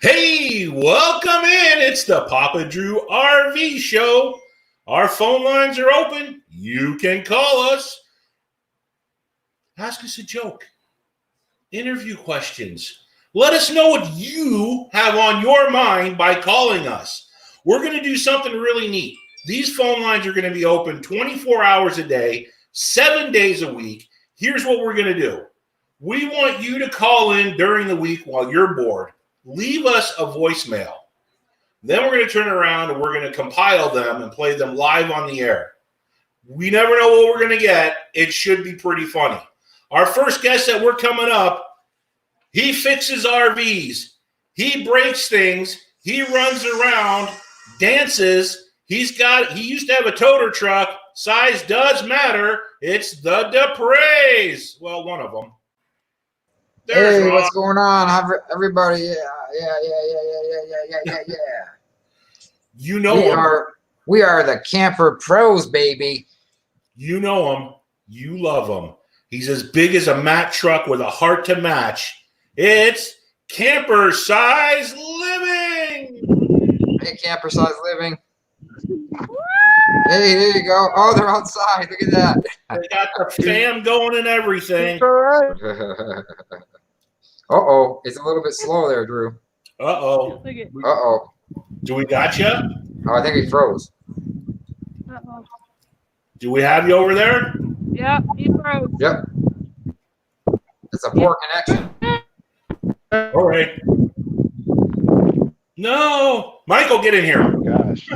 Hey, welcome in. It's the Papa Drew RV Show. Our phone lines are open. You can call us. Ask us a joke. Interview questions. Let us know what you have on your mind by calling us. We're going to do something really neat. These phone lines are going to be open 24 hours a day, 7 days a week. Here's what we're going to do. We want you to call in during the week while you're bored. Leave us a voicemail. Then we're going to turn around and we're going to compile them and play them live on the air. We never know what we're going to get. It should be pretty funny. Our first guest that we're coming up, he fixes RVs. He breaks things. He runs around, dances. He used to have a toter truck. Size does matter. It's the Depreys. Well, one of them. Hey, what's going on, everybody? Yeah. You know we are the Camper Pros, baby. You know him. You love him. He's as big as a Mack truck with a heart to match. It's Camper Size Living. Hey, Camper Size Living. Hey, there you go. Oh, they're outside. Look at that. They got the fam going and everything. Uh-oh. It's a little bit slow there, Drew. Uh-oh. Uh-oh. Do we got you? Oh, I think he froze. Uh-oh. Do we have you over there? Yeah, he froze. Yep. It's a poor connection. All right. No. Michael, get in here. Oh, gosh.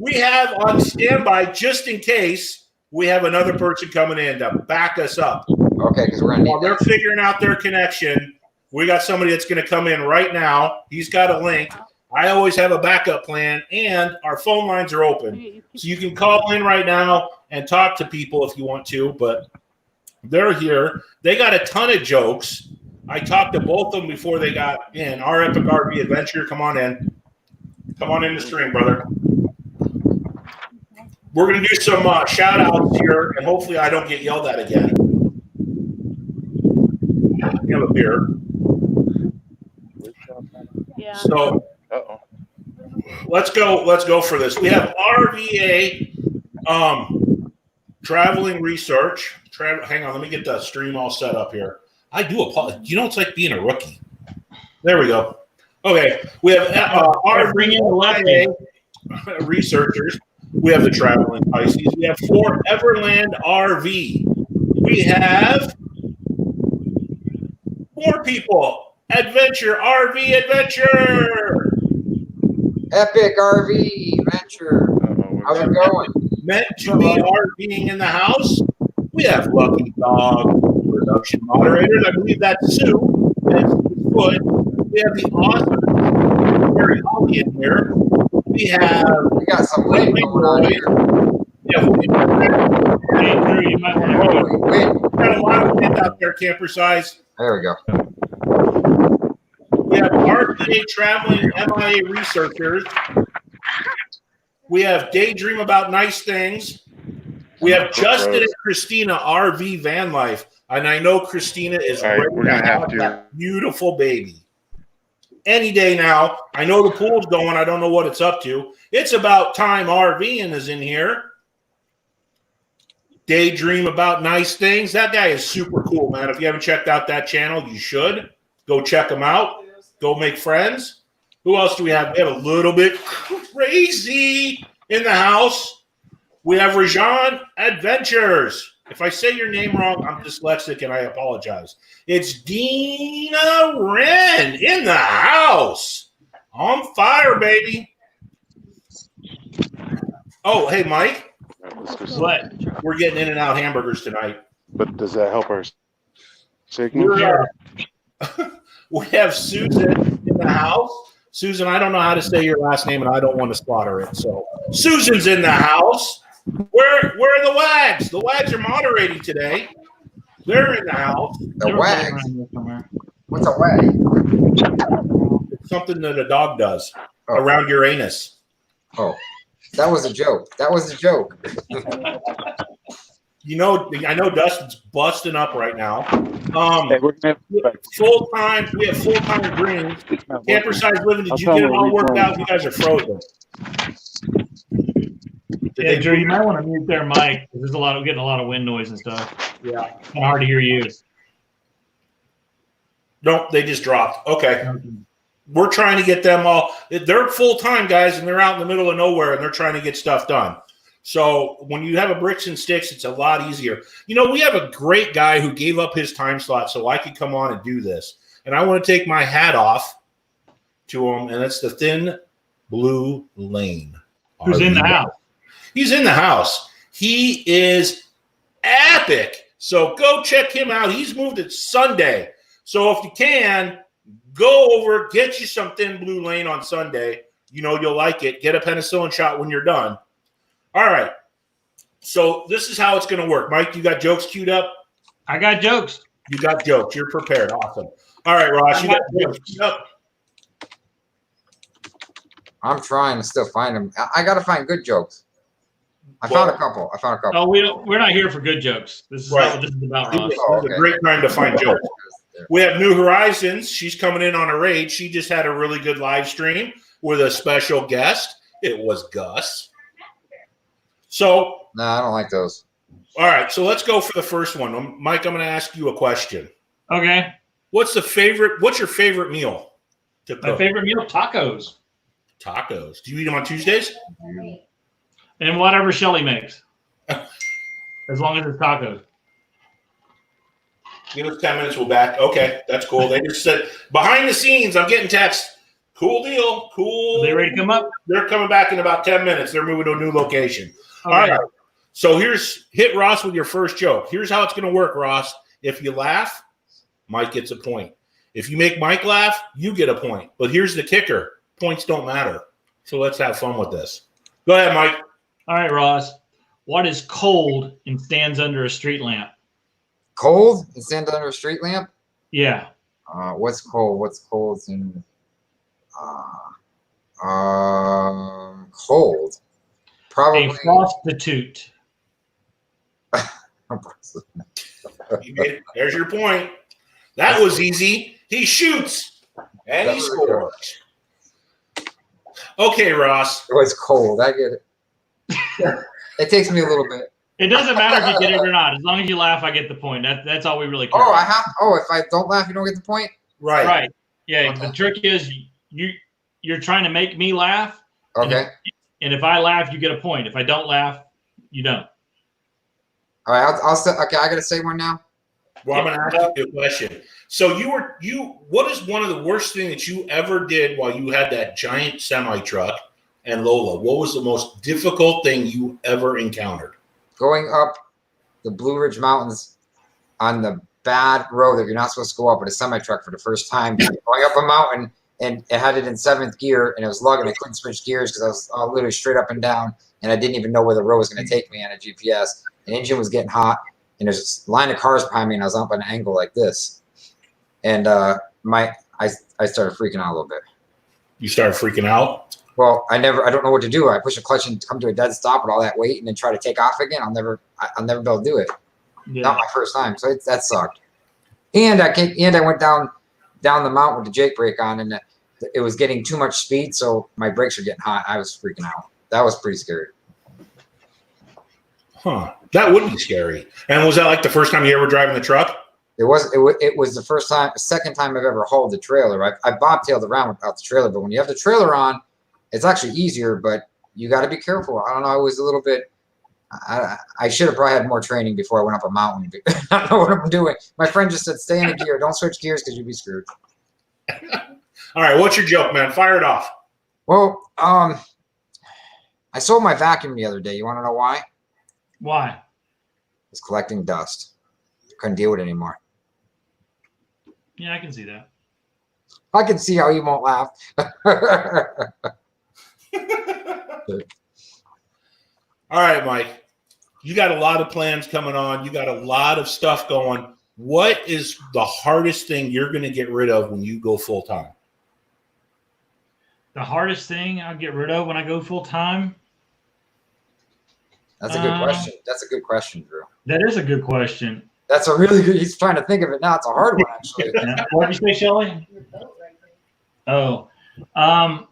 We have on standby, just in case, we have another person coming in to back us up. Okay, because we're going to While they're figuring out their connection, we got somebody that's going to come in right now. He's got a link. I always have a backup plan, and our phone lines are open. So you can call in right now and talk to people if you want to, but they're here. They got a ton of jokes. I talked to both of them before they got in. Our Epic RV Adventure, come on in. Come on in the stream, brother. We're going to do some shout-outs here, and hopefully I don't get yelled at again. You have a beer. Yeah. So let's go for this. We have RVA traveling research. Hang on, let me get the stream all set up here. I do apologize. You know, it's like being a rookie. There we go. Okay, we have RVA researchers. We have the traveling Pisces. We have Foreverland RV. We have more people. Adventure RV Adventure. Epic RV Adventure. How's it going? Meant to be RVing in the house. We have Lucky Dog, production moderators. I believe that's Sue. That's Foot. We have the awesome Mary Holly in here. We got some wind going on here. Yeah, Drew, you might want to wind. Got a lot of wind out there, Camper Size. There we go. We have RVA traveling MIA researchers. We have Daydream About Nice Things. We have Justin and Christina RV Van Life. And I know Christina is ready to have that beautiful baby. Any day now. I know the pool's going. I don't know what it's up to. It's About Time RVing is in here. Daydream About Nice Things. That guy is super cool, man. If you haven't checked out that channel, you should. Go check him out. Go make friends. Who else do we have? We have a little bit crazy in the house. We have Rajan Adventures. If I say your name wrong, I'm dyslexic and I apologize. It's Dina Wren in the house. On fire, baby. Oh, hey, Mike. What? We're getting In and Out hamburgers tonight. But does that help our signal? We have Susan in the house. Susan, I don't know how to say your last name, and I don't want to slaughter it. So Susan's in the house. Where are the Wags? The Wags are moderating today. They're in the house. The Wags? What's a wag? It's something that a dog does around your anus. Oh, that was a joke. That was a joke. I know Dustin's busting up right now. Hey, we're gonna have Full-time, we have full-time greens. Camper size living, did I'll you tell get them it all to worked rejoin. out? You guys are frozen. Yeah, Drew, you might want to mute their mic. There's we're getting a lot of wind noise and stuff. Yeah. Kind of hard to hear you. Nope, they just dropped. Okay. We're trying to get them all. They're full-time guys, and they're out in the middle of nowhere, and they're trying to get stuff done. So when you have a bricks and sticks, it's a lot easier. We have a great guy who gave up his time slot so I could come on and do this. And I want to take my hat off to him, and it's the Thin Blue Lane. Who's in the house? He's in the house. He is epic. So go check him out. He's moved it Sunday. So if you can, go over, get you some Thin Blue Lane on Sunday. You'll like it. Get a penicillin shot when you're done. All right. So this is how it's going to work. Mike, you got jokes queued up? I got jokes. You got jokes. You're prepared. Awesome. All right, Ross, you got jokes queued up? I'm trying to still find them. I got to find good jokes. I found a couple. Oh, we're not here for good jokes. This is not what this is about, Ross. This is a great time to find jokes. We have New Horizons. She's coming in on a raid. She just had a really good live stream with a special guest. It was Gus. So, No, I don't like those. All right. So let's go for the first one. Mike, I'm going to ask you a question. Okay. What's your favorite meal to cook? My favorite meal, tacos. Tacos. Do you eat them on Tuesdays? And whatever Shelly makes. As long as it's tacos. Give us 10 minutes. We'll back. Okay. That's cool. They just said, behind the scenes, I'm getting texts. Cool deal. Cool. Are they ready to come up? They're coming back in about 10 minutes. They're moving to a new location. Okay. All right. So hit Ross with your first joke. Here's how it's going to work, Ross. If you laugh, Mike gets a point. If you make Mike laugh, you get a point. But here's the kicker. Points don't matter. So let's have fun with this. Go ahead, Mike. All right, Ross. What is cold and stands under a street lamp? Cold and stand under a street lamp? Yeah. What's cold? What's cold and cold? Probably A prostitute. There's your point. That was easy. He shoots and he scores. Okay, Ross. It was cold. I get it. It takes me a little bit. It doesn't matter if you get it or not. As long as you laugh, I get the point. That's all we really care Oh, about. if I don't laugh, you don't get the point? Right. Right. Yeah. Okay. The trick is you're trying to make me laugh. Okay. And if I laugh, you get a point. If I don't laugh, you don't. All right. Okay. I got to say one now. Well, I'm going to ask you a question. So what is one of the worst things that you ever did while you had that giant semi truck and Lola? What was the most difficult thing you ever encountered? Going up the Blue Ridge Mountains on the bad road that you're not supposed to go up with a semi truck for the first time. Going up a mountain, and it had it in 7th gear, and it was lugging. I couldn't switch gears because I was literally straight up and down, and I didn't even know where the road was going to take me on a GPS. The engine was getting hot, and there's a line of cars behind me, and I was up at an angle like this. And I started freaking out a little bit. You started freaking out? Well, I don't know what to do. I push a clutch and come to a dead stop with all that weight and then try to take off again. I'll never be able to do it. Yeah. Not my first time. So that sucked. And I went down the mountain with the Jake brake on, and it was getting too much speed. So my brakes were getting hot. I was freaking out. That was pretty scary. Huh. That would be scary. And was that like the first time you ever driving the truck? It was the second time I've ever hauled the trailer. I bobtailed around without the trailer, but when you have the trailer on, it's actually easier, but you got to be careful. I don't know. I was a little bit. I should have probably had more training before I went up a mountain. I don't know what I'm doing. My friend just said, "Stay in a gear. Don't switch gears because you'll be screwed." All right, what's your joke, man? Fire it off. Well, I sold my vacuum the other day. You want to know why? Why? It's collecting dust. Couldn't deal with it anymore. Yeah, I can see that. I can see how you won't laugh. All right, Mike. You got a lot of plans coming on. You got a lot of stuff going. What is the hardest thing you're going to get rid of when you go full time? The hardest thing I'll get rid of when I go full time? That's a good question. That's a good question, Drew. That is a good question. That's a really good. He's trying to think of it now. It's a hard one, actually. Yeah. What did you say, Shelly? Oh, I'm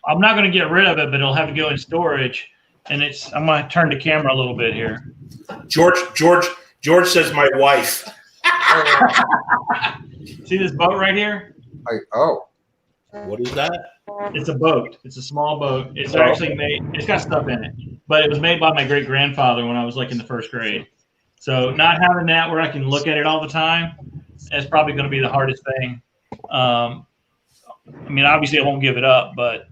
not going to get rid of it, but it'll have to go in storage. And I'm going to turn the camera a little bit here. George says my wife. See this boat right here? Oh. What is that? It's a boat. It's a small boat. It's actually made. It's got stuff in it, but it was made by my great grandfather when I was like in the first grade. So not having that where I can look at it all the time, that's probably going to be the hardest thing. I mean, obviously I won't give it up, but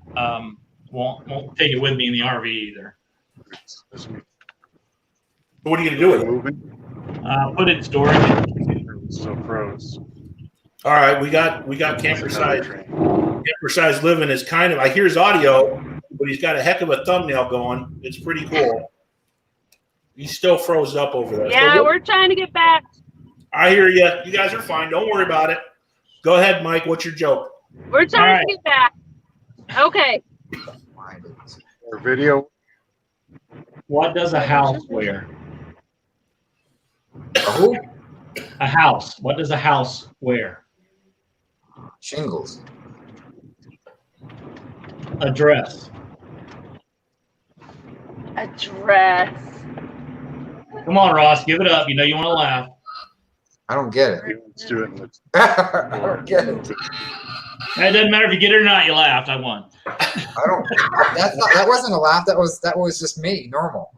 won't take it with me in the RV either. What are you going to do with it? Moving. Put it in storage. So froze. All right, we got camper size. Camper size living is kind of. I hear his audio, but he's got a heck of a thumbnail going. It's pretty cool. He's still froze up over there. Yeah, So we're trying to get back. I hear you. You guys are fine. Don't worry about it. Go ahead, Mike. What's your joke? We're trying to get back. Okay. Our video. What does a house wear? Who? A house. What does a house wear? Shingles. A dress. A dress. Come on, Ross. Give it up. You know you want to laugh. I don't get it. Let's do it. I don't get it. It doesn't matter if you get it or not. You laughed. I won. I don't. That wasn't a laugh. That was just me. Normal.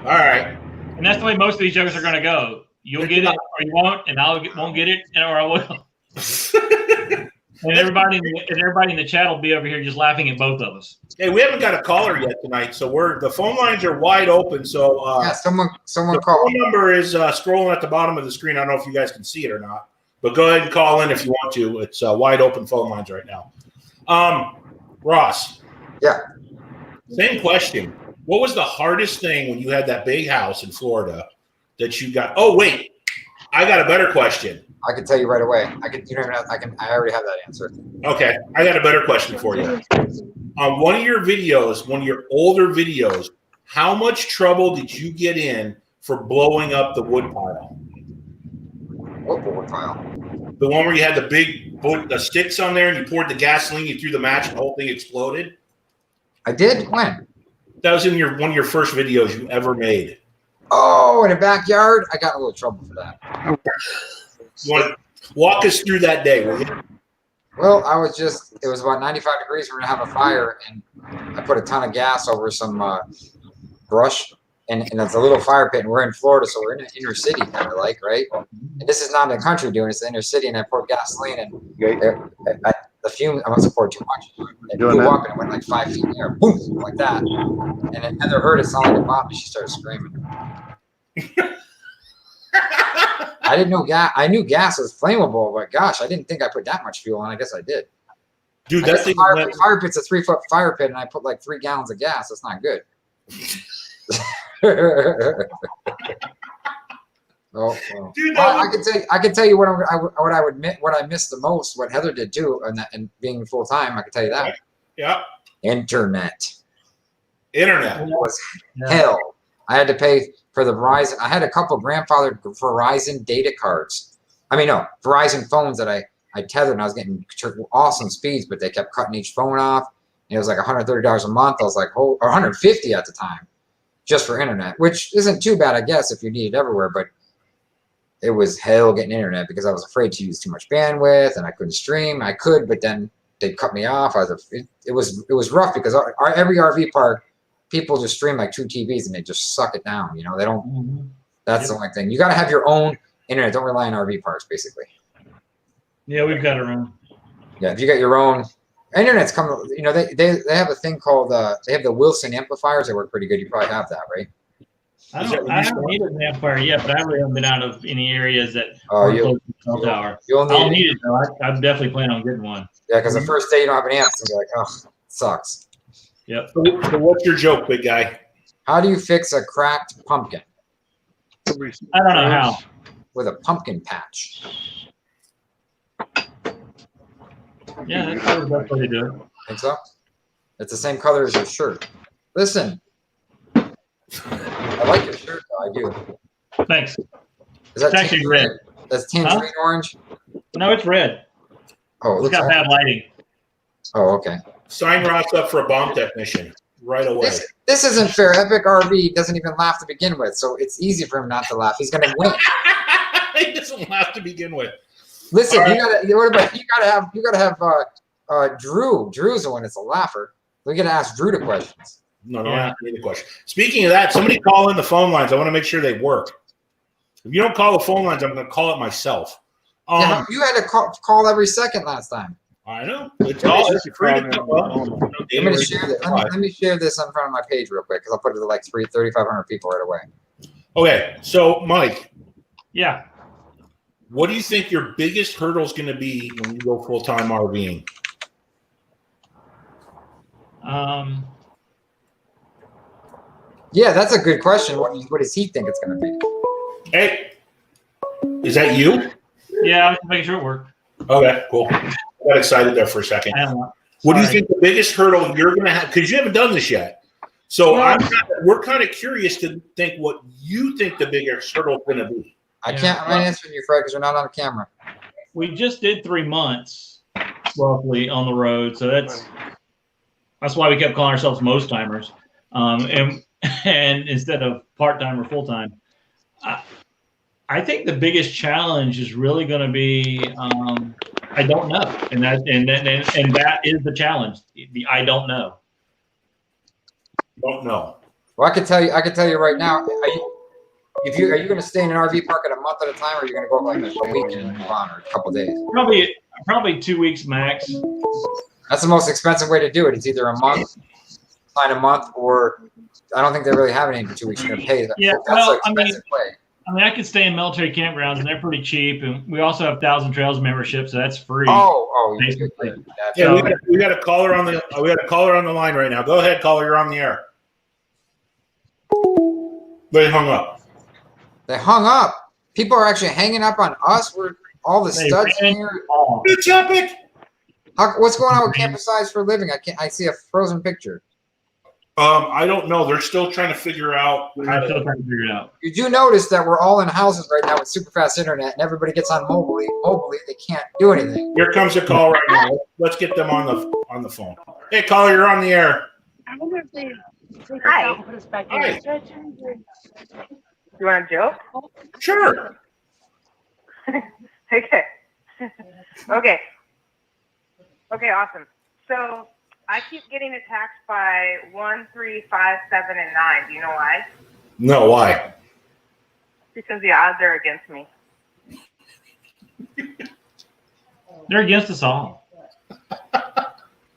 All right. And that's the way most of these jokes are going to go. You'll get it or you won't, and won't get it, or I will. And everybody in the chat will be over here just laughing at both of us. Hey, we haven't got a caller yet tonight, so the phone lines are wide open. So Yeah, someone the call. phone number is scrolling at the bottom of the screen. I don't know if you guys can see it or not, but go ahead and call in if you want to. It's wide open phone lines right now. Ross. Yeah. Same question. What was the hardest thing when you had that big house in Florida that you got? Oh, wait. I got a better question. I can tell you right away. I already have that answer. Okay. I got a better question for you. On one of your videos, one of your older videos, how much trouble did you get in for blowing up the wood pile? What wood pile? The one where you had the big the sticks on there and you poured the gasoline, you threw the match, and the whole thing exploded? I did? When? That was in one of your first videos you ever made. Oh, in a backyard? I got in a little trouble for that. You want to walk us through that day, will you? Well, it was about 95 degrees. We were going to have a fire, and I put a ton of gas over some brush, and it's a little fire pit, and we're in Florida, so we're in an inner city kind of like, right? And this is not in the country doing it, it's the inner city, and I poured gasoline, and the fumes, I must have poured too much. It blew up, and it went like 5 feet in the air, boom, like that. And then Heather heard it sound like a bomb, and she started screaming. I didn't know gas. I knew gas was flammable, but gosh, I didn't think I put that much fuel on. I guess I did. Dude, that thing fire pit's a 3-foot fire pit, and I put like 3 gallons of gas. That's not good. Well. Dude, I can tell you what I missed the most. What Heather did too, and being full time, I can tell you that. Yeah. Internet was hell. I had to pay for the Verizon. I had a couple grandfathered Verizon data cards. I mean, no, Verizon phones that I tethered, and I was getting awesome speeds, but they kept cutting each phone off. And it was like $130 a month. I was like, oh, or $150 at the time, just for internet, which isn't too bad, I guess, if you need it everywhere. But it was hell getting internet because I was afraid to use too much bandwidth, and I couldn't stream. I could, but then they'd cut me off. It was rough because every RV park, people just stream like 2 TVs and they just suck it down. You know, they don't. Mm-hmm. That's the only thing. You got to have your own internet. Don't rely on RV parks, basically. Yeah, we've got our own. Yeah, if you got your own, internet's coming. You know, they have a thing called they have the Wilson amplifiers. They work pretty good. You probably have that, right? I haven't needed an amplifier yet, but I really haven't been out of any areas that you'll need it though. I'm definitely planning on getting one. Yeah, because the first day you don't have an amp, it's gonna be like, oh, it sucks. Yep. So what's your joke, big guy? How do you fix a cracked pumpkin? I don't know how. With a pumpkin patch. Yeah, that's probably the best way to do it. Think so? It's the same color as your shirt. Listen, I like your shirt though. I do. Thanks. Is that It's actually red. That's tangerine orange. No, it's red. Oh, it It's looks got bad lighting. Oh, okay. Sign Ross up for a bomb technician right away. This isn't fair. Epic RV doesn't even laugh to begin with, so it's easy for him not to laugh. He's gonna win. He doesn't laugh to begin with. Listen, All right. you gotta have Drew. Drew's the one that's a laugher. We gotta ask Drew the questions. No, don't ask me the question. Speaking of that, somebody call in the phone lines. I want to make sure they work. If you don't call the phone lines, I'm going to call it myself. Yeah, you had to call every second last time. I know. It's all it's free to call up. Let me share this in front of my page real quick because I'll put it to like 3,500 people right away. Okay, so Mike. Yeah. What do you think your biggest hurdle is going to be when you go full-time RVing? Yeah, that's a good question. What does he think it's going to be? Hey, is that you? Yeah, I was making sure it worked. Okay, cool. I got excited there for a second. I don't know. What do you think the biggest hurdle you're going to have? Because you haven't done this yet. So we're kind of curious to think what you think the biggest hurdle is going to be. I'm not answering you, Fred, because we're not on camera. We just did 3 months roughly on the road, so that's why we kept calling ourselves most timers, and instead of part time or full time. I think the biggest challenge is really going to be I don't know, and that is the challenge. The I don't know. Don't know. Well, I can tell you right now. Are you going to stay in an RV park at a month at a time, or are you going to go like a week and move on, or a couple of days? Probably 2 weeks max. That's the most expensive way to do it. It's either a month, sign a month, or I don't think they really have any for 2 weeks. You're going to pay that. Yeah, that's the expensive way. I could stay in military campgrounds, and they're pretty cheap, and we also have 1,000 Trails membership, so that's free. Basically. Yeah, we got a caller on the line right now. Go ahead, caller. You're on the air. They hung up. They hung up. People are actually hanging up on us. We're all the studs here. It's epic. What's going on with Campus Size for a living? I see a frozen picture. I don't know. They're still trying to figure out. You do notice that we're all in houses right now with super fast internet, and everybody gets on mobily. They can't do anything. Here comes a call right now. Let's get them on the phone. Hey, caller, you're on the air. I wonder if they take us out and put us back in. You want a joke? Sure. Okay. Okay, awesome. So I keep getting attacked by 1, 3, 5, 7, and 9. Do you know why? No, why? Because the odds are against me. They're against us all.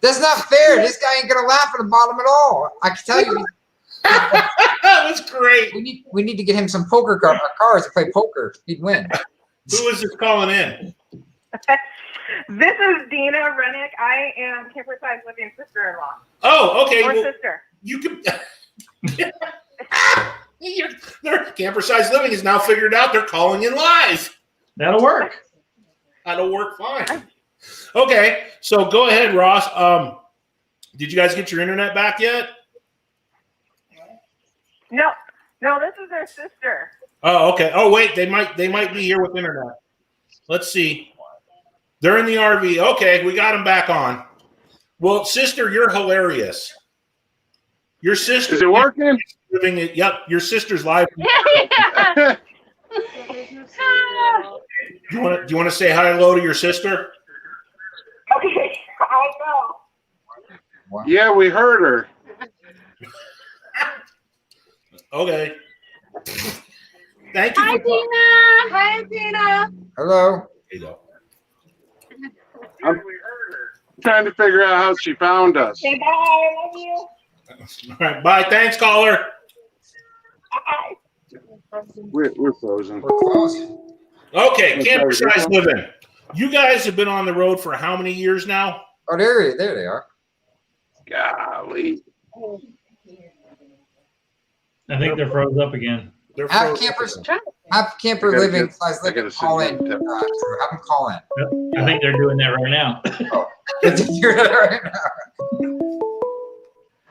That's not fair. This guy ain't gonna laugh at the bottom at all. I can tell you. That was great. We need to get him some poker cards to play poker. He'd win. Who is this calling in? This is Dina Rennick. I am Camper Size Living sister-in-law. Oh, okay. Or well, sister. You can. Their Camper Size Living is now figured out. They're calling in live. That'll work. That'll work fine. Okay, so go ahead, Ross. Did you guys get your internet back yet? No, this is their sister. Oh, okay. Oh, wait, they might be here with internet. Let's see. They're in the RV. Okay, we got them back on. Well, sister, you're hilarious. Your sister is it working? Living it. Yep, your sister's live. Yeah. Do you want to say hello to your sister? Okay, I know. Wow. Yeah, we heard her. Okay. Thank you. Hi, Dina. Hi, Dina. Hello. There you go. I'm trying to figure out how she found us. Say bye. I love you. All right. Bye. Thanks, caller. Bye. We're frozen. We're closing. Okay, Camper Size Living. You guys have been on the road for how many years now? Oh, there they are. Golly. I think they're froze up again. They're Have frozen. Camper Living Size Living call in. Have them call in. I think they're doing that right now. Oh, you're right now.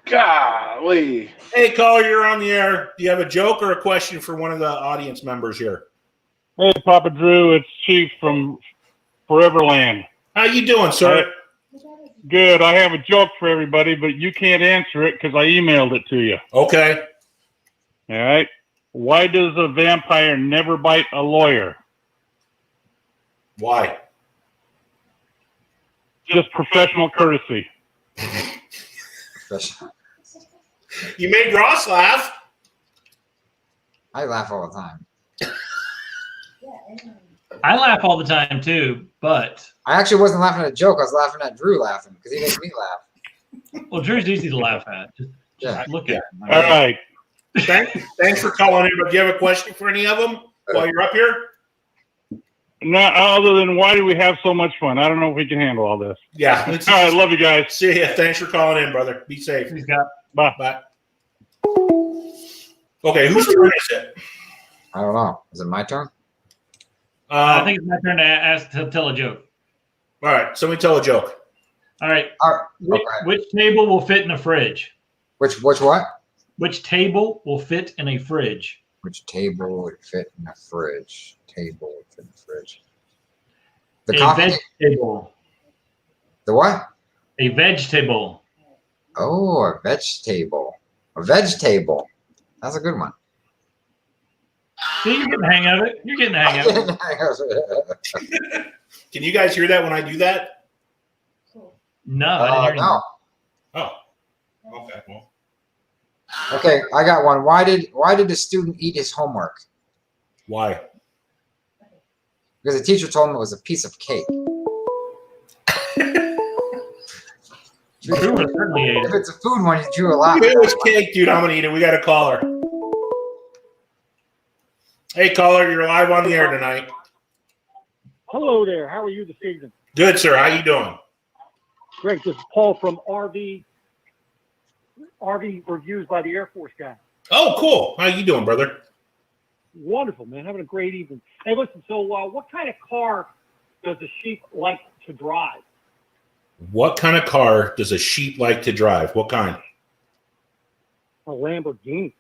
Golly. Hey, caller, you're on the air. Do you have a joke or a question for one of the audience members here? Hey, Papa Drew, it's Chief from Foreverland. How you doing, sir? Good. I have a joke for everybody, but you can't answer it because I emailed it to you. Okay. All right. Why does a vampire never bite a lawyer? Why? Just professional courtesy. You made Ross laugh. I laugh all the time. I laugh all the time too, but I actually wasn't laughing at a joke. I was laughing at Drew laughing because he makes me laugh. well, Drew's easy to laugh at. Just Yeah. look at him. All right. Thanks for calling in. But do you have a question for any of them while you're up here? No, other than why do we have so much fun? I don't know if we can handle all this. Yeah. All right. Love you guys. See ya. Thanks for calling in, brother. Be safe. He's got Bye. Bye. Okay, whose turn is it? I don't know. Is it my turn? I think it's my turn to tell a joke. All right, somebody tell a joke. All right. Okay. Which table will fit in a fridge? Which what? Which table will fit in a fridge? Which table would fit in a fridge? Table would fit in a fridge. The A coffee. vegetable. The what? A vegetable. Oh, a vegetable. A vegetable. That's a good one. See, you're getting the hang of it. You're getting the hang of it. Can you guys hear that when I do that? No, I didn't hear no. Oh. Okay. Well. Okay, I got one. Why did the student eat his homework? Why? Because the teacher told him it was a piece of cake. Drew would certainly ate If it. it's a food one, you drew a lot. It was cake, dude. I'm gonna eat it. We got a caller. Hey, caller, you're live on the air tonight. Hello there. How are you this evening? Good, sir. How you doing? Great. This is Paul from RV Reviews by the Air Force guy. Oh, cool. How you doing, brother? Wonderful, man. Having a great evening. Hey, listen, so what kind of car does a sheep like to drive? What kind of car does a sheep like to drive? What kind? A Lamborghini.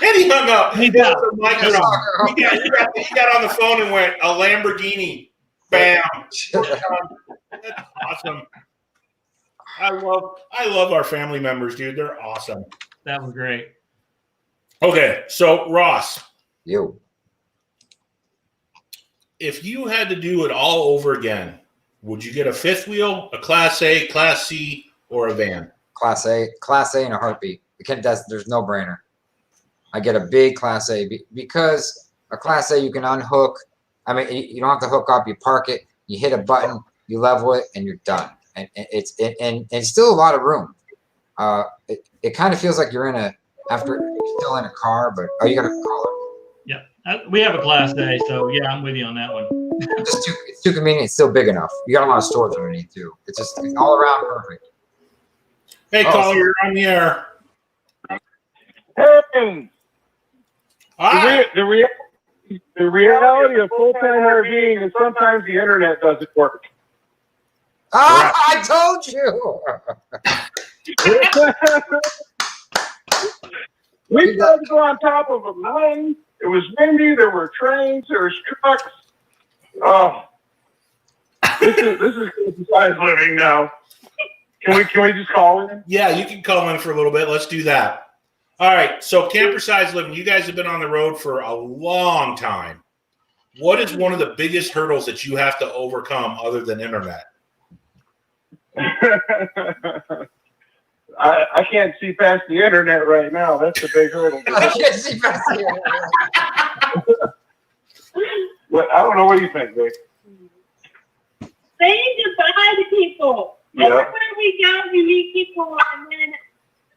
And he hung up. He got- The mic was on. He got on the phone and went, a Lamborghini. Bam. That's awesome. I love our family members, dude. They're awesome. That was great. Okay, so Ross, You. if you had to do it all over again, would you get a fifth wheel, a Class A, Class C, or a van? Class A in a heartbeat. There's no brainer. I get a big Class A because a Class A you can unhook. I mean, you don't have to hook up. You park it, you hit a button, you level it, and you're done. And it's still a lot of room. It kind of feels like you're still in a car, but you got a caller. Yeah, we have a Class A, so yeah, I'm with you on that one. It's too convenient. It's still big enough. You got a lot of storage underneath too. It's all around perfect. Hey, caller, you're on the air. Hey, Hi. the reality of full-time RVing is sometimes the internet doesn't work. Ah, I told you. We tried to go on top of a mountain. It was windy. There were trains. There was trucks. Oh, this is besides living now. Can we just call in? Yeah, you can call in for a little bit. Let's do that. All right, so camper size living. You guys have been on the road for a long time. What is one of the biggest hurdles that you have to overcome other than internet? I can't see past the internet right now. That's a big hurdle. I can't see past the internet. But I don't know. What do you think, Vic? Saying goodbye to people. Yeah. Everywhere we go, we meet people, and then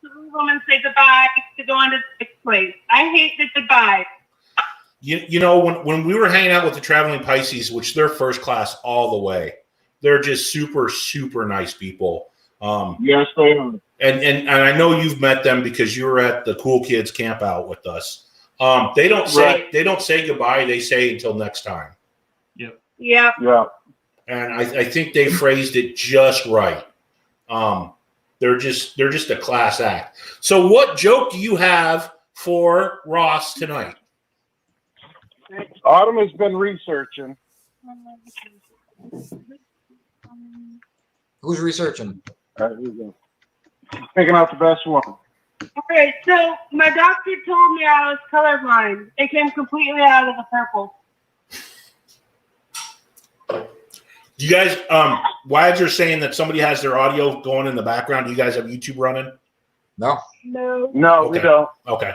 some women say goodbye to go on to the next place. I hate the goodbye. You know, when we were hanging out with the Traveling Pisces, which they're first class all the way, they're just super, super nice people. Yes, they are. And I know you've met them because you were at the Cool Kids camp out with us. They don't say goodbye. They say until next time. Yeah. Yeah. and I think they phrased it just right. They're just a class act. So, what joke do you have for Ross tonight? Autumn has been researching. Who's researching? All right, here we go. Picking out the best one. Okay, so my doctor told me I was colorblind. It came completely out of the purple. Do you guys, Wags are saying that somebody has their audio going in the background. Do you guys have YouTube running? No. No. No, we Okay. don't. Okay.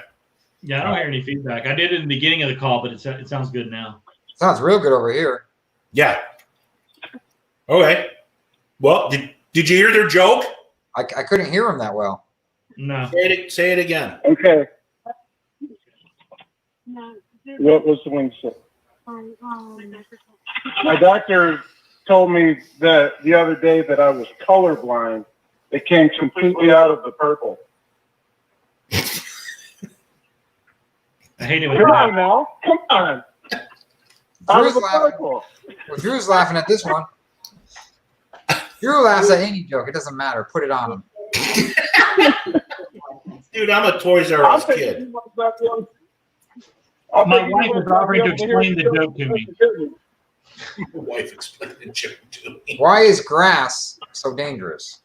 Yeah, I don't hear any feedback. I did it in the beginning of the call, but it sounds good now. Sounds real good over here. Yeah. Okay. Well, did you hear their joke? I couldn't hear him that well. No. Say it again. Okay. No. What was the one you said? My doctor told me that the other day that I was colorblind. It came completely out of the purple. I hate it when Come that. on now. Come on. Out of Drew's the laughing. purple. Well, Drew's laughing at this one. Drew laughs at any joke. It doesn't matter. Put it on him. Dude, I'm a Toys R Us kid. My wife was offering to explain the joke to me. My wife explained the joke to me. Why is grass so dangerous?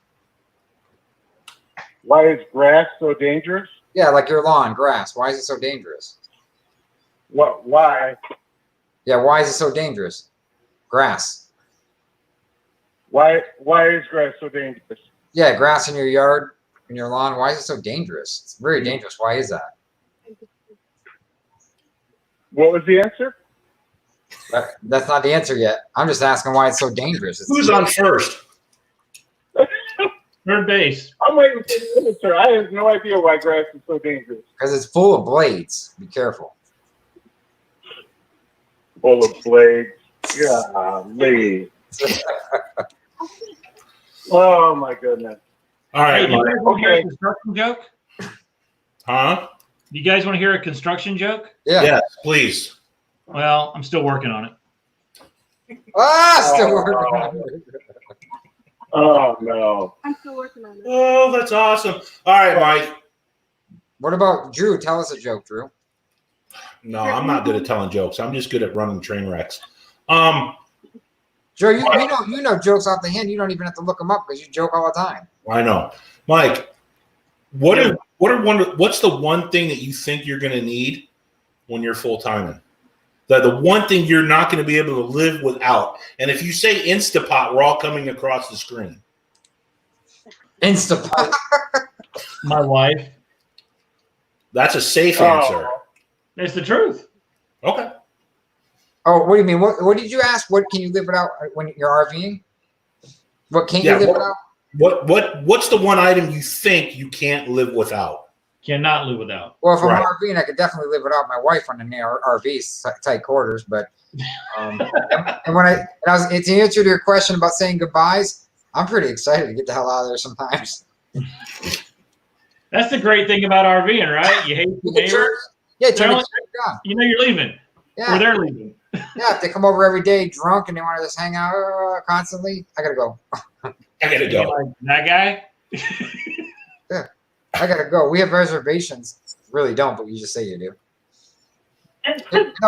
Why is grass so dangerous? Yeah, like your lawn, grass. Why is it so dangerous? What? Why? Yeah, why is it so dangerous? Grass. Why is grass so dangerous? Yeah, grass in your yard, in your lawn. Why is it so dangerous? It's very dangerous. Why is that? What was the answer? That's not the answer yet. I'm just asking why it's so dangerous. Who's on first? Third base. I'm waiting for the answer. I have no idea why grass is so dangerous. Because it's full of blades. Be careful. Full of blades. Golly. Oh my goodness. All Hey, right, do you Mike. guys want to hear Okay. a construction joke? Huh? Do you guys want to hear a construction joke? Yeah. Yes, please. Well, I'm still working on it. Ah, still working on it. Oh no. I'm still working on it. Oh, that's awesome. All right, Mike. What about Drew? Tell us a joke, Drew. No, I'm not good at telling jokes. I'm just good at running train wrecks. Joe, you know jokes off the hand. You don't even have to look them up because you joke all the time. I know, Mike. What's the one thing that you think you're going to need when you're full timing? The one thing you're not going to be able to live without. And if you say Instapot, we're all coming across the screen. Instapot. My wife. That's a safe answer. It's the truth. Okay. Oh, what do you mean? What did you ask? What can you live without when you're RVing? What can't Yeah, you live without? What's the one item you think you can't live without? Cannot live without. Well, if I'm Right. RVing, I could definitely live without my wife on the RV, tight quarters. But and to answer to your question about saying goodbyes, I'm pretty excited to get the hell out of there sometimes. That's the great thing about RVing, right? You hate your neighbors. Yeah, turn Well, it on. You know you're leaving. Yeah. Or they're leaving. Yeah, if they come over every day drunk and they want to just hang out constantly, I gotta go. I gotta You're go. like, that guy? I gotta go. We have reservations. Really don't, but you just say you do.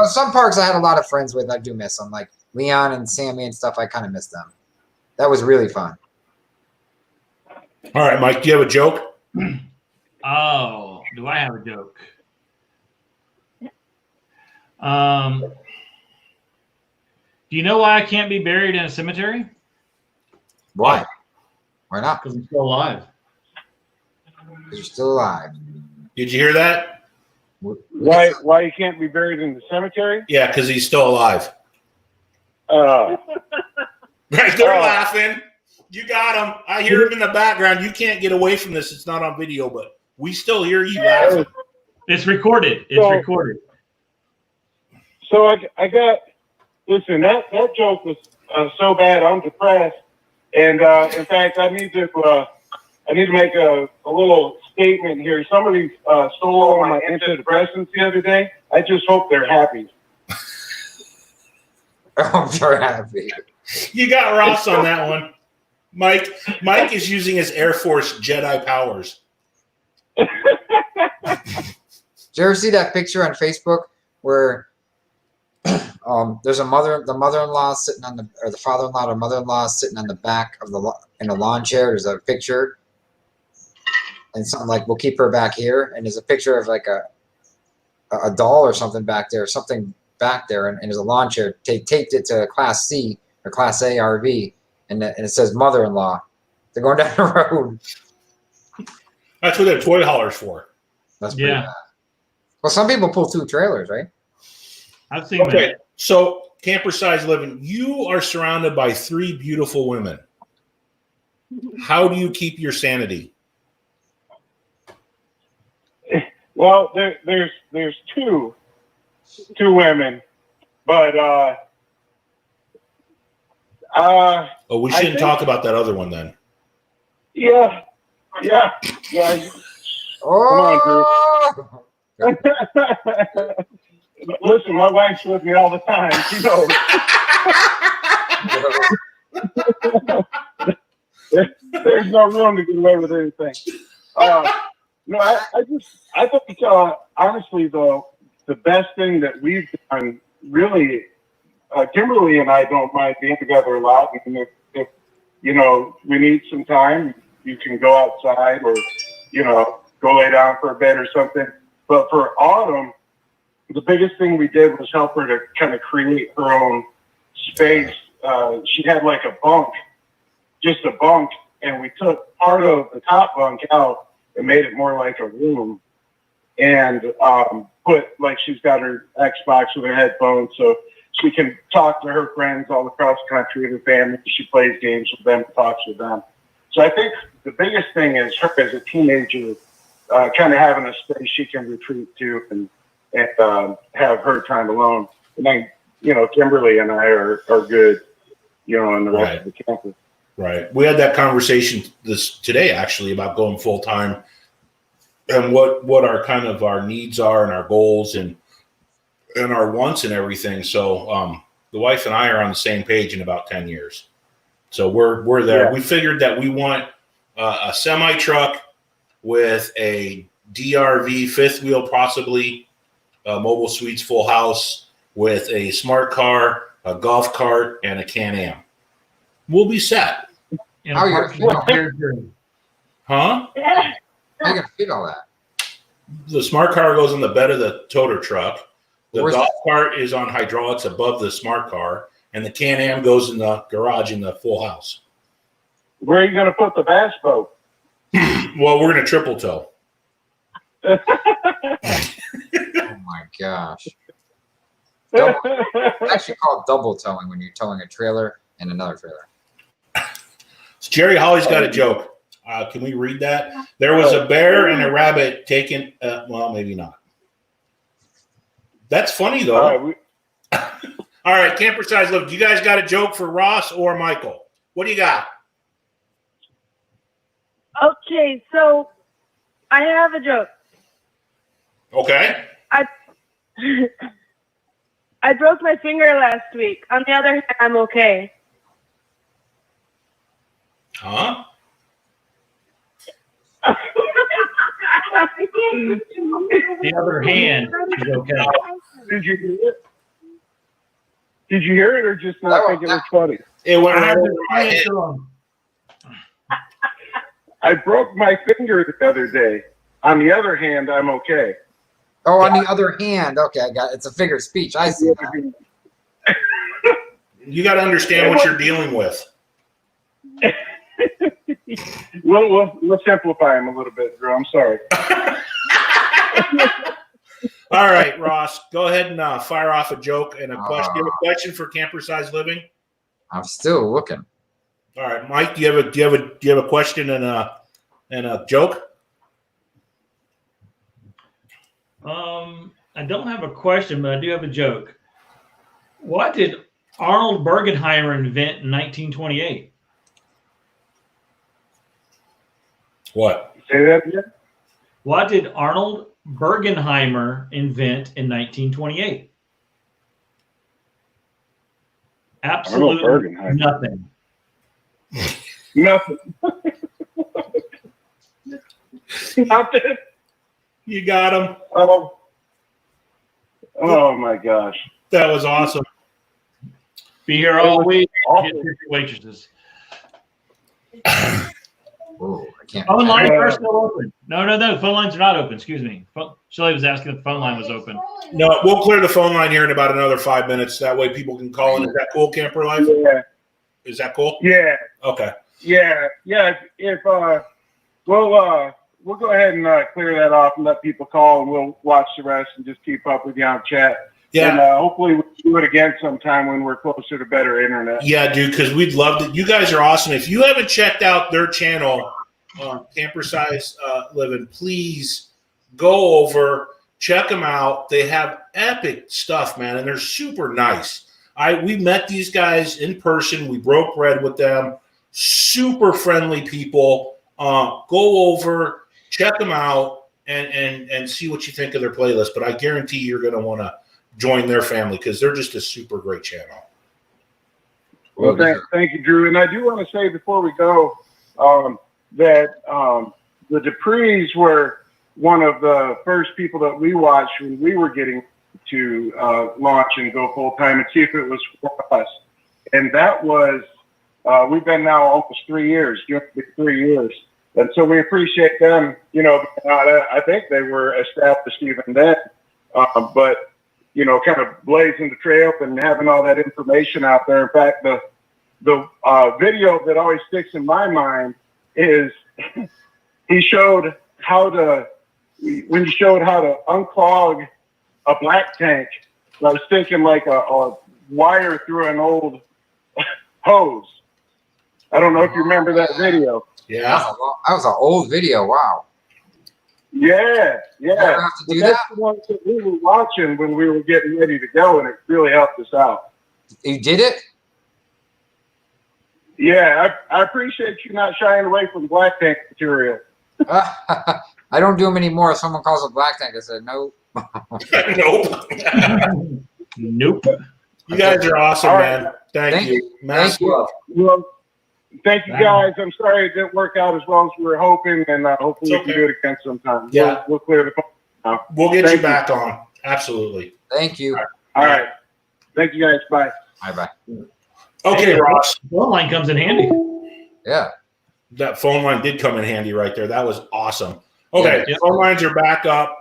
Some parks I had a lot of friends with. I do miss them, like Leon and Sammy and stuff. I kind of miss them. That was really fun. All right, Mike. Do you have a joke? Oh, do I have a joke? Do you know why I can't be buried in a cemetery? Why? Why not? Because I'm still alive. Because you're still alive. Did you hear that? Why you can't be buried in the cemetery? Yeah, because he's still alive. Uh, Right, they're laughing. You got him. I hear him in the background. You can't get away from this. It's not on video, but we still hear you laughing. It's recorded. It's recorded. So I got, listen, that joke was so bad, I'm depressed. And in fact, I need to make a little statement here. Somebody stole all my antidepressants the other day. I just hope they're happy. I'm sure happy. You got Ross on that one. Mike is using his Air Force Jedi powers. Did you ever see that picture on Facebook where there's the mother-in-law sitting on the father-in-law or mother-in-law sitting on the back of in a lawn chair. There's a picture and something like, we'll keep her back here. And there's a picture of like a doll or something back there, and there's a lawn chair. Taped it to a Class C or Class A RV, and it says mother-in-law. They're going down the road. That's what their toy hauler's for. That's pretty bad. Well, some people pull 2 trailers, right? I've seen that. So camper size living, you are surrounded by 3 beautiful women. How do you keep your sanity? Well, there's two women, but We shouldn't talk about that other one then. Yeah. Oh, Come on, Drew. Listen, my wife's with me all the time. She knows. There's no room to get away with anything. No, I think honestly though, the best thing that we've done really, Kimberly and I don't mind being together a lot. And if we need some time, you can go outside or go lay down for a bit or something. But for Autumn, the biggest thing we did was help her to kind of create her own space. She had like just a bunk, and we took part of the top bunk out and made it more like a room, and put, like, she's got her Xbox with her headphones, so she can talk to her friends all across the country, her family. She plays games with them, talks with them. So I think the biggest thing is her as a teenager, kind of having a space she can retreat to and have her time alone. And then, Kimberly and I are good, and the rest of the campus. Right. We had that conversation today actually about going full time and what our kind of our needs are and our goals and our wants and everything. So the wife and I are on the same page in about 10 years. So we're there. Yeah. We figured that we want a semi truck with a DRV 5th wheel, possibly a mobile suites full house with a smart car, a golf cart, and a Can-Am. We'll be set. How are you gonna Huh? How are you gonna fit all that? The smart car goes on the bed of the toter truck. The golf cart is on hydraulics above the smart car, and the Can-Am goes in the garage in the full house. Where are you gonna put the bass boat? Well, we're gonna triple tow. Oh my gosh! It's actually called double towing when you're towing a trailer and another trailer. Jerry Holly's got a joke. Can we read that? There was a bear and a rabbit taken. Well, maybe not. That's funny though. All right, camper size live. Do you guys got a joke for Ross or Michael? What do you got? Okay, so I have a joke. Okay. I broke my finger last week. On the other hand, I'm okay. Huh? The other hand is okay. Did you hear it? Did you hear it or just not think it was funny? It went right over my head. I broke my finger the other day. On the other hand, I'm okay. Oh, on the other hand, okay, I got it. It's a figure of speech. I see that. You got to understand what you're dealing with. We'll simplify him a little bit, Drew. I'm sorry. All right, Ross, go ahead and fire off a joke and a question. Do you have a question for camper size living? I'm still looking. All right, Mike, do you have a question and a joke? I don't have a question, but I do have a joke. What did Arnold Bergenheimer invent in 1928? What? Say that again? What did Arnold Bergenheimer invent in 1928? Absolutely Bergen. nothing. Nothing. Nothing. You got him. Oh my gosh. That was awesome. Be here all week. awful. Get 50 waitresses. Oh, I can't. Phone lines are still open. No. Phone lines are not open. Excuse me. Shelly was asking if the phone line was open. No, we'll clear the phone line here in about another 5 minutes. That way people can call in. Is that cool, Camper Life? Yeah. Is that cool? Yeah. Okay. Yeah. If we'll go ahead and clear that off and let people call, and we'll watch the rest and just keep up with you on chat. Yeah. And hopefully we'll do it again sometime when we're closer to better internet. Yeah, dude, because we'd love to. You guys are awesome. If you haven't checked out their channel, Camper Size Living, please go over, check them out. They have epic stuff, man, and they're super nice. We met these guys in person. We broke bread with them. Super friendly people. Go over, check them out, and see what you think of their playlist. But I guarantee you're going to want to join their family because they're just a super great channel. Well, thank you, Drew. And I do want to say before we go that the Depreys were one of the first people that we watched when we were getting to launch and go full time and see if it was for us. And that was, we've been now almost 3 years, doing it 3 years. And so we appreciate them. You know, I think they were established even then. But you know, kind of blazing the trail and having all that information out there. In fact, the video that always sticks in my mind is he showed how to unclog a black tank. I was thinking like a wire through an old hose. I don't know if you remember that video. Yeah. That was an old video. Wow. Yeah. Have to do That's that? the one that we were watching when we were getting ready to go, and it really helped us out. You did it? Yeah, I appreciate you not shying away from black tank material. I don't do them anymore. If someone calls it black tank, I said no. Nope. Nope. You guys are awesome, All right. man. Thank you. Thank you. Love. Well, thank you guys. I'm sorry it didn't work out as well as we were hoping, and hopefully It's we can do it again sometime. Yeah. We'll clear the phone now. We'll get Thank you back on. Absolutely. Thank you. All right. Thank you guys. Bye. Bye. Okay, Hey, Ross. Phone line comes in handy. Yeah. That phone line did come in handy right there. That was awesome. Okay, Yeah. phone lines are back up.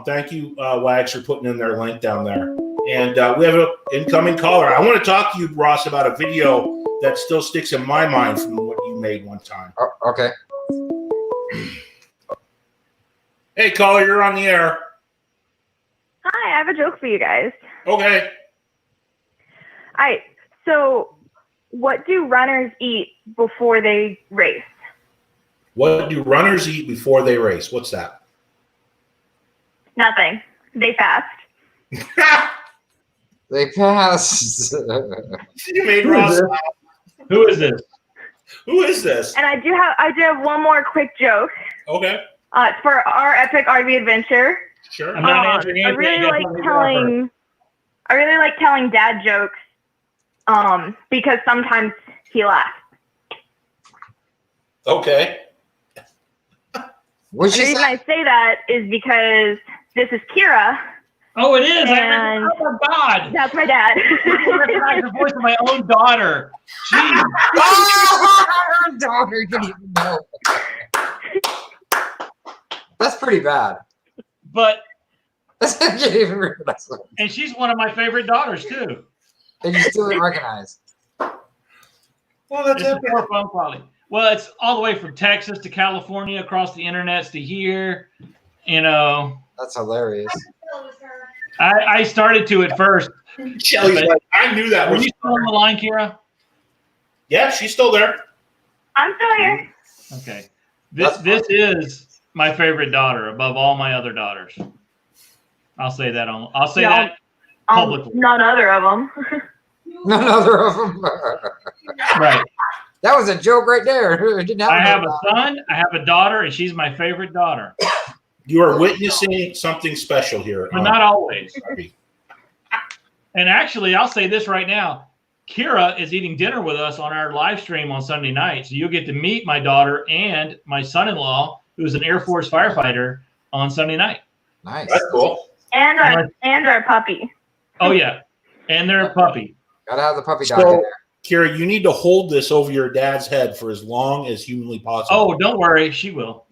Thank you, Wags, for putting in their link down there. And we have an incoming caller. I want to talk to you, Ross, about a video that still sticks in my mind from what you made one time. Oh, okay. Hey, caller, you're on the air. Hi, I have a joke for you guys. Okay. All right, so what do runners eat before they race? What do runners eat before they race? What's that? Nothing. They fast. They passed. You made Ross laugh. Who is this? Who is this? And I do have one more quick joke. Okay. It's for our epic RV adventure. Sure. I'm not answering I anything. really That's like not the telling dad jokes because sometimes he laughs. Okay. What'd The you reason say? I say that is because this is Kira. Oh, it is. And oh my God. That's my dad. I recognize the voice of my own daughter. Jeez. Her daughter didn't even know. That's pretty bad. But I can't even recognize it. and she's one of my favorite daughters too. And you still didn't recognize. Well, that's It's epic. more phone quality. Well, it's all the way from Texas to California, across the internets to here. You know, That's hilarious. I started to at first. Shelly's like, I knew that. Are Was you still on the line, Kira? Yeah, she's still there. I'm still here. Okay. This is my favorite daughter above all my other daughters. I'll say that that publicly. None other of them. None other of them. Right. That was a joke right there. It didn't I have happen. a son, I have a daughter, and she's my favorite daughter. You are witnessing something special here. But not always. And actually, I'll say this right now. Kira is eating dinner with us on our live stream on Sunday night. So you'll get to meet my daughter and my son-in-law, who's an Air Force firefighter, on Sunday night. Nice. That's cool. And our puppy. Oh, yeah. And their puppy. Gotta have the puppy dog in So, there. Kira, you need to hold this over your dad's head for as long as humanly possible. Oh, don't worry. She will.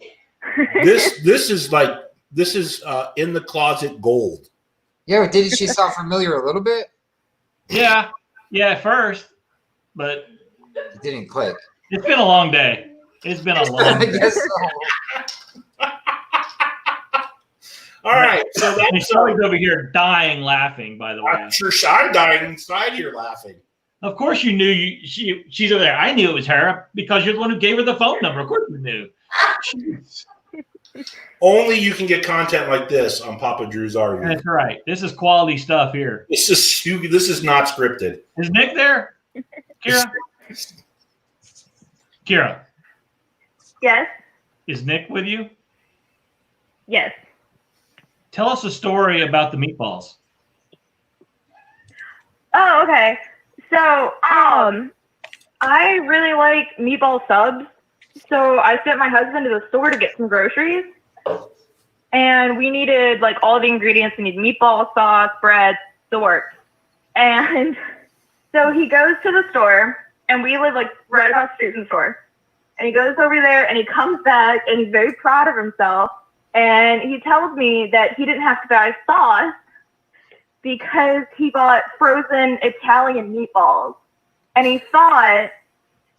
This is in the closet gold. Yeah, didn't she sound familiar a little bit? Yeah. Yeah, at first. But It didn't click. it's been a long day. It's been a long I day. guess so. All right, so And that's Shelly's over here dying laughing, by the way. I'm sure I'm dying inside here laughing. Of course you knew she's over there. I knew it was her because you're the one who gave her the phone number. Of course you knew. Jeez. Only you can get content like this on Papa Drew's RV. That's right. This is quality stuff here. This is not scripted. Is Nick there? Kira? Kira, Yes. is Nick with you? Yes. Tell us a story about the meatballs. Oh, okay. So, I really like meatball subs. So I sent my husband to the store to get some groceries. And we needed like all the ingredients. We need meatball, sauce, bread, the works. And so he goes to the store, and we live like right across the street from the store. And he goes over there, and he comes back, and he's very proud of himself. And he tells me that he didn't have to buy sauce because he bought frozen Italian meatballs. And he thought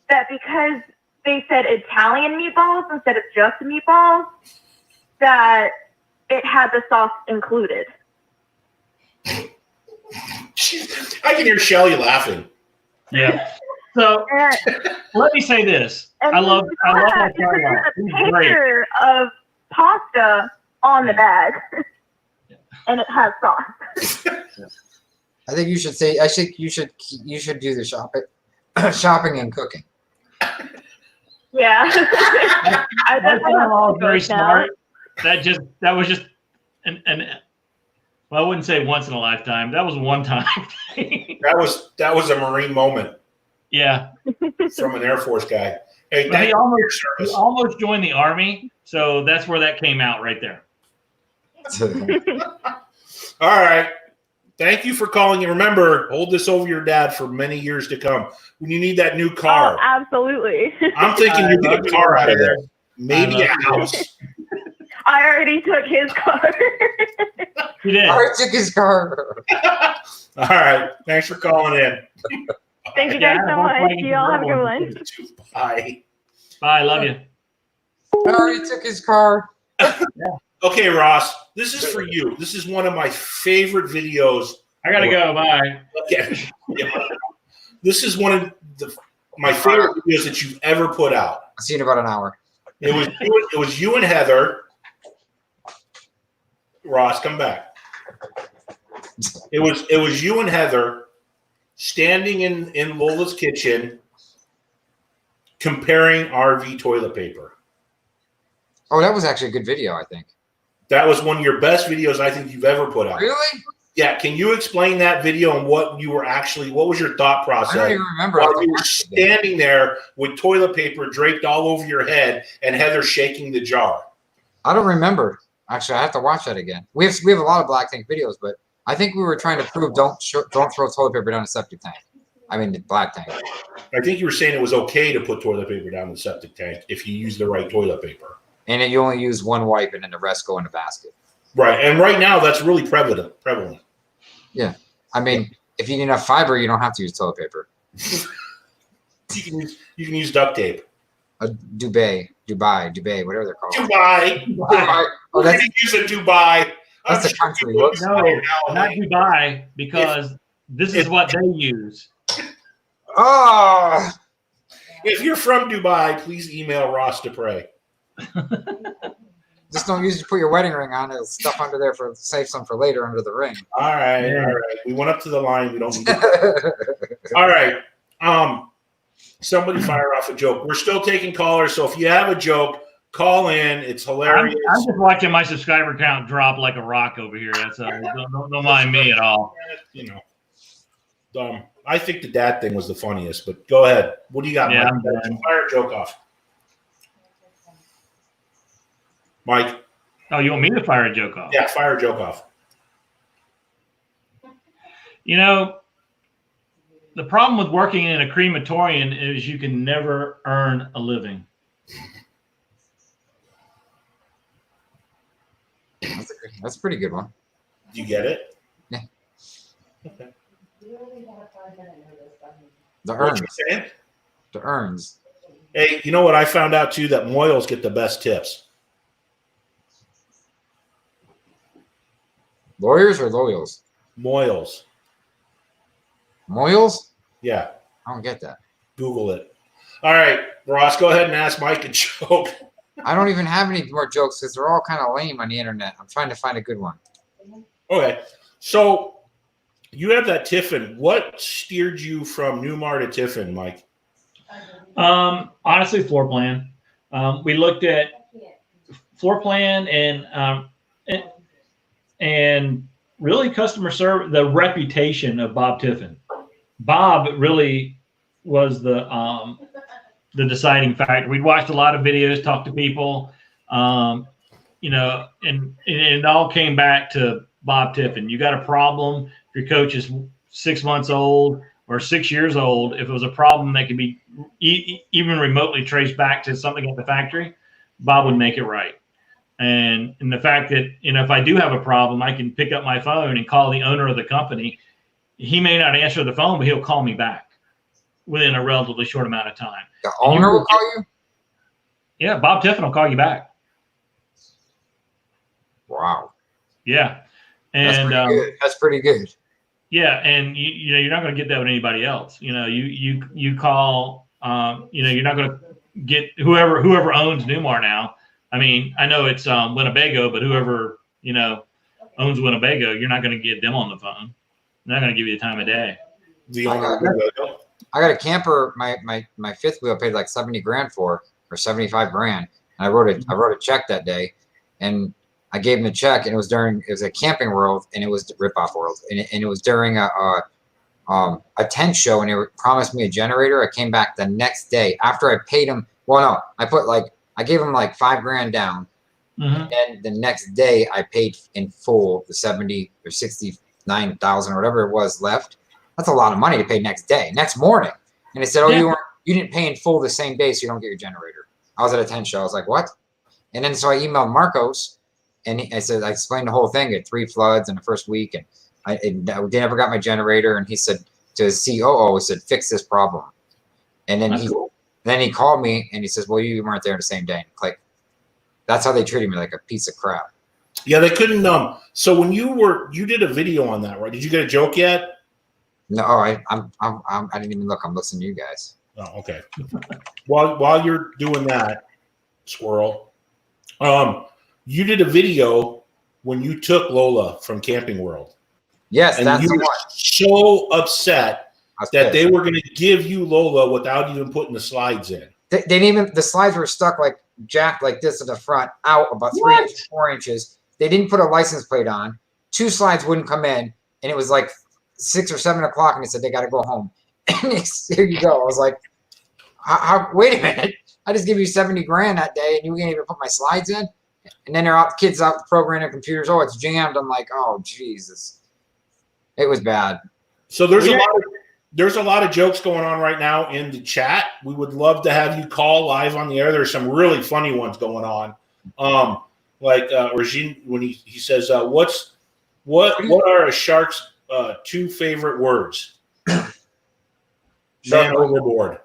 that because they said Italian meatballs instead of just meatballs, that it had the sauce included. I can hear Shelly laughing. Yeah. So And, let me say this. and I love that he put dialogue. a It's great. picture of pasta on the bag, and it has sauce. I think you should say. I think you should do the shopping and cooking. Yeah. My I definitely son-in-law have is to very cook now. smart. That was just well, I wouldn't say once in a lifetime. That was one time. That was a Marine moment Yeah. from an Air Force guy. Hey, But thank he you for your he service. almost joined the Army, so that's where that came out right there. All right. Thank you for calling. And remember, hold this over your dad for many years to come. When you need that new Oh, car, absolutely. I'm thinking you get a car out of there. Maybe a I love house. I already took his car. He did. Art took his car. All right. Thanks for calling in. Thank you Yeah, guys so I have a much. Volkswagen You all have a good convertible. one. Bye. Bye. Love you. I already took his car. Okay, Ross, this is for you. This is one of my favorite videos. I gotta go. Bye. Okay. This is one of my favorite videos that you've ever put out. I'll see you in about an hour. It was you and Heather. Ross, come back. It was you and Heather standing in Lola's kitchen comparing RV toilet paper. Oh, that was actually a good video, I think. That was one of your best videos I think you've ever put out. Really? Yeah, can you explain that video and what was your thought I process? don't even remember. While you were standing there with toilet paper draped all over your head and Heather shaking the jar. I don't remember. Actually, I have to watch that again. We have a lot of black tank videos, but I think we were trying to prove don't throw toilet paper down a septic tank. I mean, the black tank. I think you were saying it was okay to put toilet paper down the septic tank if you use the right toilet paper. And then you only use one wipe, and then the rest go in a basket. Right, and right now that's really prevalent. Yeah, I mean, if you need enough fiber, you don't have to use toilet paper. You can use duct tape. Dubai, whatever they're called. Dubai. Dubai. Oh, We're going to use a Dubai. That's I'm a country. you Whoops. No, not Dubai, because this is what they use. Oh, If you're from Dubai, please email Ross Deprey. just don't use it to put your wedding ring on. It'll stuff under there for save some for later under the ring. All right. We went up to the line. We don't need to. All right. Somebody fire off a joke. We're still taking callers, so if you have a joke, call in. It's hilarious. I'm just watching my subscriber count drop like a rock over here. That's don't mind me at all. You know, I think the dad thing was the funniest, but go ahead. What do you got, Yeah, Mike? I'm done. Fire a joke off. Mike? Oh, you want me to fire a joke off? Yeah, fire a joke off. You know, the problem with working in a crematorium is you can never earn a living. That's a pretty good one. Do you get it? Yeah. Okay. The What urns. you saying? The urns. Hey, you know what I found out too? That Moyles get the best tips. Lawyers or loyals? Moyles. Moyles? Yeah. I don't get that. Google it. All right, Ross, go ahead and ask Mike a joke. I don't even have any more jokes because they're all kind of lame on the internet. I'm trying to find a good one. Okay. So you have that Tiffin. What steered you from Newmar to Tiffin, Mike? Honestly, floor plan. We looked at floor plan and really customer service, the reputation of Bob Tiffin. Bob really was the deciding factor. We'd watched a lot of videos, talked to people, you know, and it all came back to Bob Tiffin. You got a problem, if your coach is 6 months old or 6 years old, if it was a problem that could be even remotely traced back to something at the factory, Bob would make it right. And the fact that, you know, if I do have a problem, I can pick up my phone and call the owner of the company. He may not answer the phone, but he'll call me back within a relatively short amount of time. The owner will call you? Yeah, Bob Tiffin will call you back. Wow. Yeah. And That's pretty good. That's pretty good. yeah, and you know, you're not going to get that with anybody else. You know, you call, you know, you're not going to get whoever owns Newmar now. I mean, I know it's Winnebago, but whoever, you know, owns Winnebago, you're not going to get them on the phone. They're not going to give you the time of day. The owner of Winnebago? I got a camper. My fifth wheel paid like 70 grand for, or 75 grand. And I wrote a check that day, and I gave him the check, and it was a Camping World, and it was Ripoff World, and it was during a tent show, and they promised me a generator. I came back the next day after I paid him. Well, no, I gave him like 5 grand down, and then the next day I paid in full the 70 or 69,000 or whatever it was left. That's a lot of money to pay next morning. And they said, "Oh, Yeah. you didn't pay in full the same day, so you don't get your generator." I was at a tent show. I was like, "What?" And then so I emailed Marcos, and I explained the whole thing. At 3 floods in the first week, and they never got my generator. And he said to his COO, he said, "Fix this problem." And then Then he called me and he says, "Well, you weren't there the same day." Like, that's how they treated me, like a piece of crap. Yeah, they couldn't. So when you did a video on that, right? Did you get a joke yet? No, I didn't even look. I'm listening to you guys. Oh, okay. While you're doing that, Squirrel, you did a video when you took Lola from Camping World. Yes, and that's you the were one. so upset that pissed. they were going to give you Lola without even putting the slides in. They didn't even. The slides were stuck like jacked like this at the front, out about 3 inches, 4 inches. They didn't put a license plate on. 2 slides wouldn't come in, and it was like 6 or 7 o'clock, and they said they got to go home. And here you go. I was like, wait a minute. I just gave you 70 grand that day, and you can't even put my slides in. And then they're out, kids out programming their computers. Oh, it's jammed. I'm like, oh Jesus, it was bad. So there's a lot of jokes going on right now in the chat. We would love to have you call live on the air. There's some really funny ones going on. Like Regine, when he says, what are a shark's 2 favorite words? Man overboard.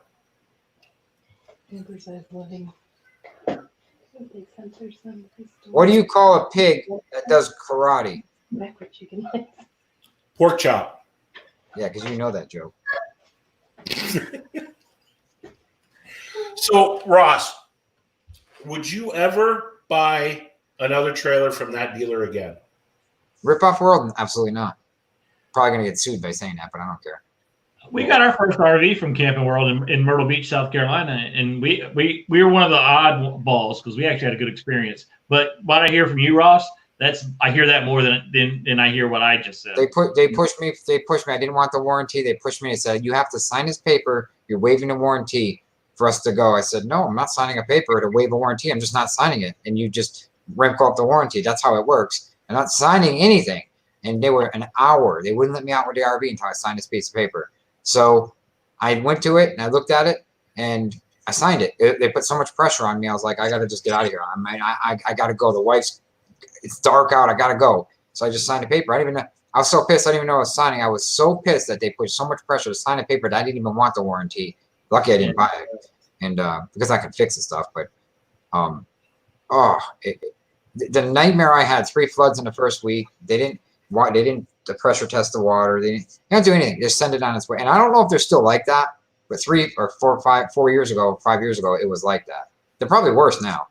What do you call a pig that does karate? Pork chop. Yeah, because you know that joke. So, Ross, would you ever buy another trailer from that dealer again? Rip-off World? Absolutely not. Probably going to get sued by saying that, but I don't care. We got our first RV from Camping World in Myrtle Beach, South Carolina, and we were one of the odd balls because we actually had a good experience. But what I hear from you, Ross, I hear that more than I hear what I just said. They pushed me. I didn't want the warranty. They pushed me and said, you have to sign this paper. You're waiving the warranty for us to go. I said, no, I'm not signing a paper to waive a warranty. I'm just not signing it. And you just ramp up the warranty. That's how it works. I'm not signing anything. And they were an hour. They wouldn't let me out with the RV until I signed this piece of paper. So I went to it and I looked at it and I signed it. They put so much pressure on me. I was like, I got to just get out of here. I got to go. The wife's, it's dark out. I got to go. So I just signed the paper. I didn't even know. I was so pissed. I didn't even know I was signing. I was so pissed that they put so much pressure to sign a paper that I didn't even want the warranty. Lucky I didn't buy it. And because I could fix the stuff. But the nightmare I had, 3 floods in the first week. They didn't the pressure test the water. They didn't do anything. Just send it on its way. And I don't know if they're still like that, but 4 years ago, 5 years ago, it was like that. They're probably worse now.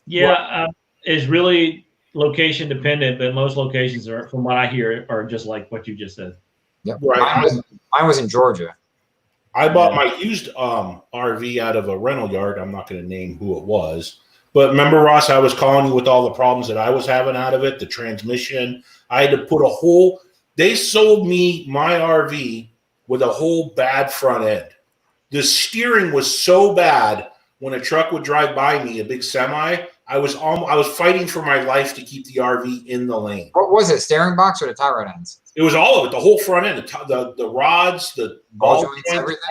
Yeah, it's really location dependent, but most locations are, from what I hear, are just like what you just said. Yep. Right. Mine was in Georgia. I bought my used RV out of a rental yard. I'm not going to name who it was. But remember, Ross, I was calling you with all the problems that I was having out of it, the transmission. I had to put a whole – they sold me my RV with a whole bad front end. The steering was so bad when a truck would drive by me, a big semi, I was fighting for my life to keep the RV in the lane. What was it, steering box or the tie rod ends? It was all of it, the whole front end, the rods, the ball joints, ends, everything?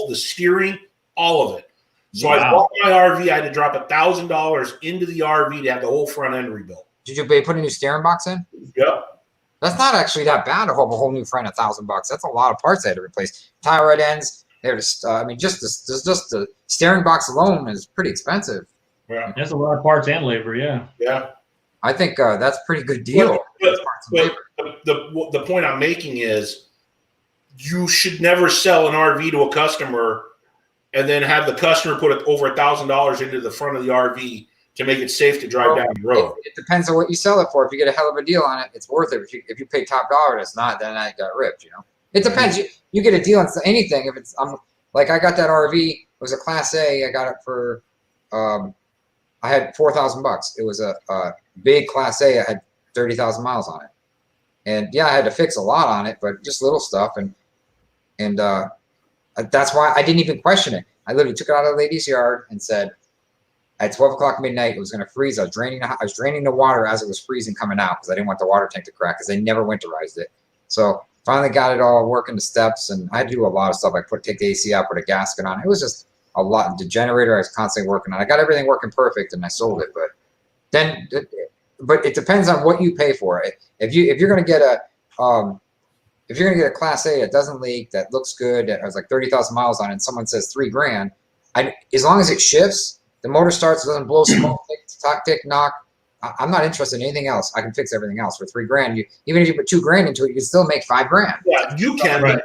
the steering, all of it. So Wow. I bought my RV. I had to drop $1,000 into the RV to have the whole front end rebuilt. Did you put a new steering box in? Yep. That's not actually that bad to have a whole new front, $1,000 bucks. That's a lot of parts I had to replace. Tie rod ends. They're just, just the steering box alone is pretty expensive. Yeah. That's a lot of parts and labor. Yeah. Yeah. I think that's a pretty good deal. But the point I'm making is you should never sell an RV to a customer and then have the customer put over $1,000 into the front of the RV to make it safe to drive down the road. It depends on what you sell it for. If you get a hell of a deal on it, it's worth it. If you pay top dollar, it's not. Then I got ripped. You know, it depends. You get a deal on anything. If it's like I got that RV. It was a Class A. I got it for I had $4,000. It was a big Class A. I had 30,000 miles on it, and yeah, I had to fix a lot on it, but just little stuff. And that's why I didn't even question it. I literally took it out of the lady's yard and said, at 12 o'clock midnight, it was going to freeze. I was draining the water as it was freezing coming out because I didn't want the water tank to crack because they never winterized it. So finally got it all working the steps, and I had to do a lot of stuff. I take the AC out, put a gasket on. It was just a lot. The generator I was constantly working on. I got everything working perfect, and I sold it. But it depends on what you pay for it. If you're going to get a Class A that doesn't leak, that looks good, that has like 30,000 miles on it, and someone says $3,000, as long as it shifts, the motor starts, it doesn't blow smoke, tick, knock. I'm not interested in anything else. I can fix everything else for $3,000. Even if you put $2,000 into it, you can still make $5,000. Yeah, you can. Right.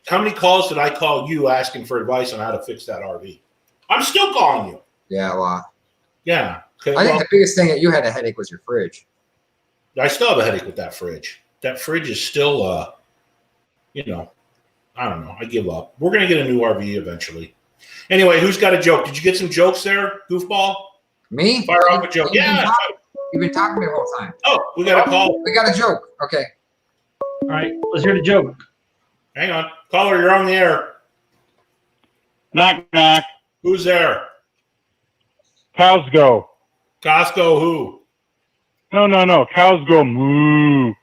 How many calls did I call you asking for advice on how to fix that RV? I'm still calling you. Yeah, a lot. Yeah. Okay, I think the biggest thing that you had a headache was your fridge. I still have a headache with that fridge. That fridge is still, I don't know. I give up. We're going to get a new RV eventually. Anyway, who's got a joke? Did you get some jokes there, goofball? Me? Fire off a joke. Yeah. You've been talking to me the whole time. Oh, we got a call. We got a joke. Okay. All right, let's hear the joke. Hang on. Caller, you're on the air. Knock, knock. Who's there? Cows go. Costco who? No. Cows go moo.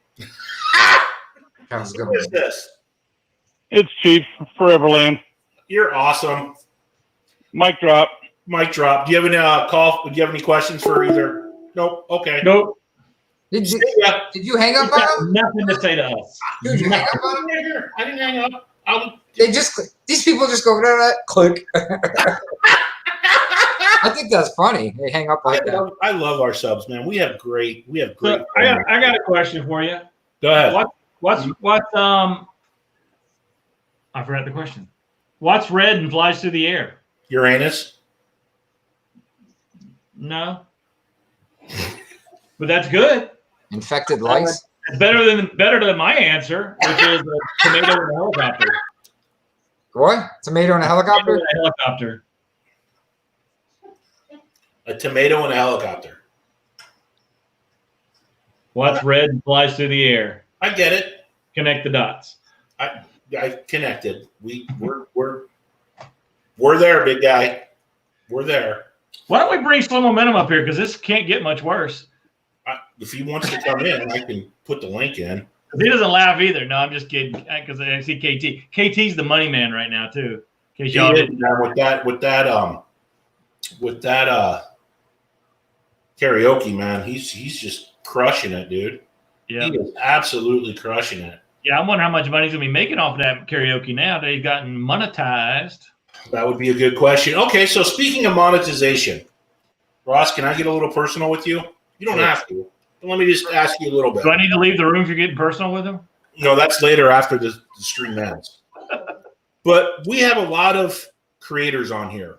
Sounds good. Who is this? It's Chief Foreverland. You're awesome. Mic drop. Mic drop. Do you have any call? Do you have any questions for either? Nope. Okay. Nope. Did Yeah. you hang up He's got on him? nothing to say to us. Dude, you hang up on him? I didn't hang up. These people just go click. I think that's funny. They hang up like that. I love our subs, man. We have great. So I got a question for you. Go ahead. What's I forgot the question. What's red and flies through the air? Uranus. No. But that's good. Infected lice. It's better than my answer, which is a tomato and a helicopter. What? Tomato and a helicopter? A helicopter. A tomato and a helicopter. What's red flies through the air. I get it. Connect the dots. I connected. We're there, big guy. We're there. Why don't we bring Slow Momentum up here? Because this can't get much worse. If he wants to come in, I can put the link in. He doesn't laugh either. No, I'm just kidding. Because I see KT. KT's the money man right now too. In case y'all didn't know. With that karaoke, man, he's just crushing it, dude. Yeah. He is absolutely crushing it. Yeah, I'm wondering how much money he's gonna be making off of that karaoke now that he's gotten monetized. That would be a good question. Okay, so speaking of monetization, Ross, can I get a little personal with you? You don't have to. But let me just ask you a little bit. Do I need to leave the room if you're getting personal with him? No, that's later after the stream ends. But we have a lot of creators on here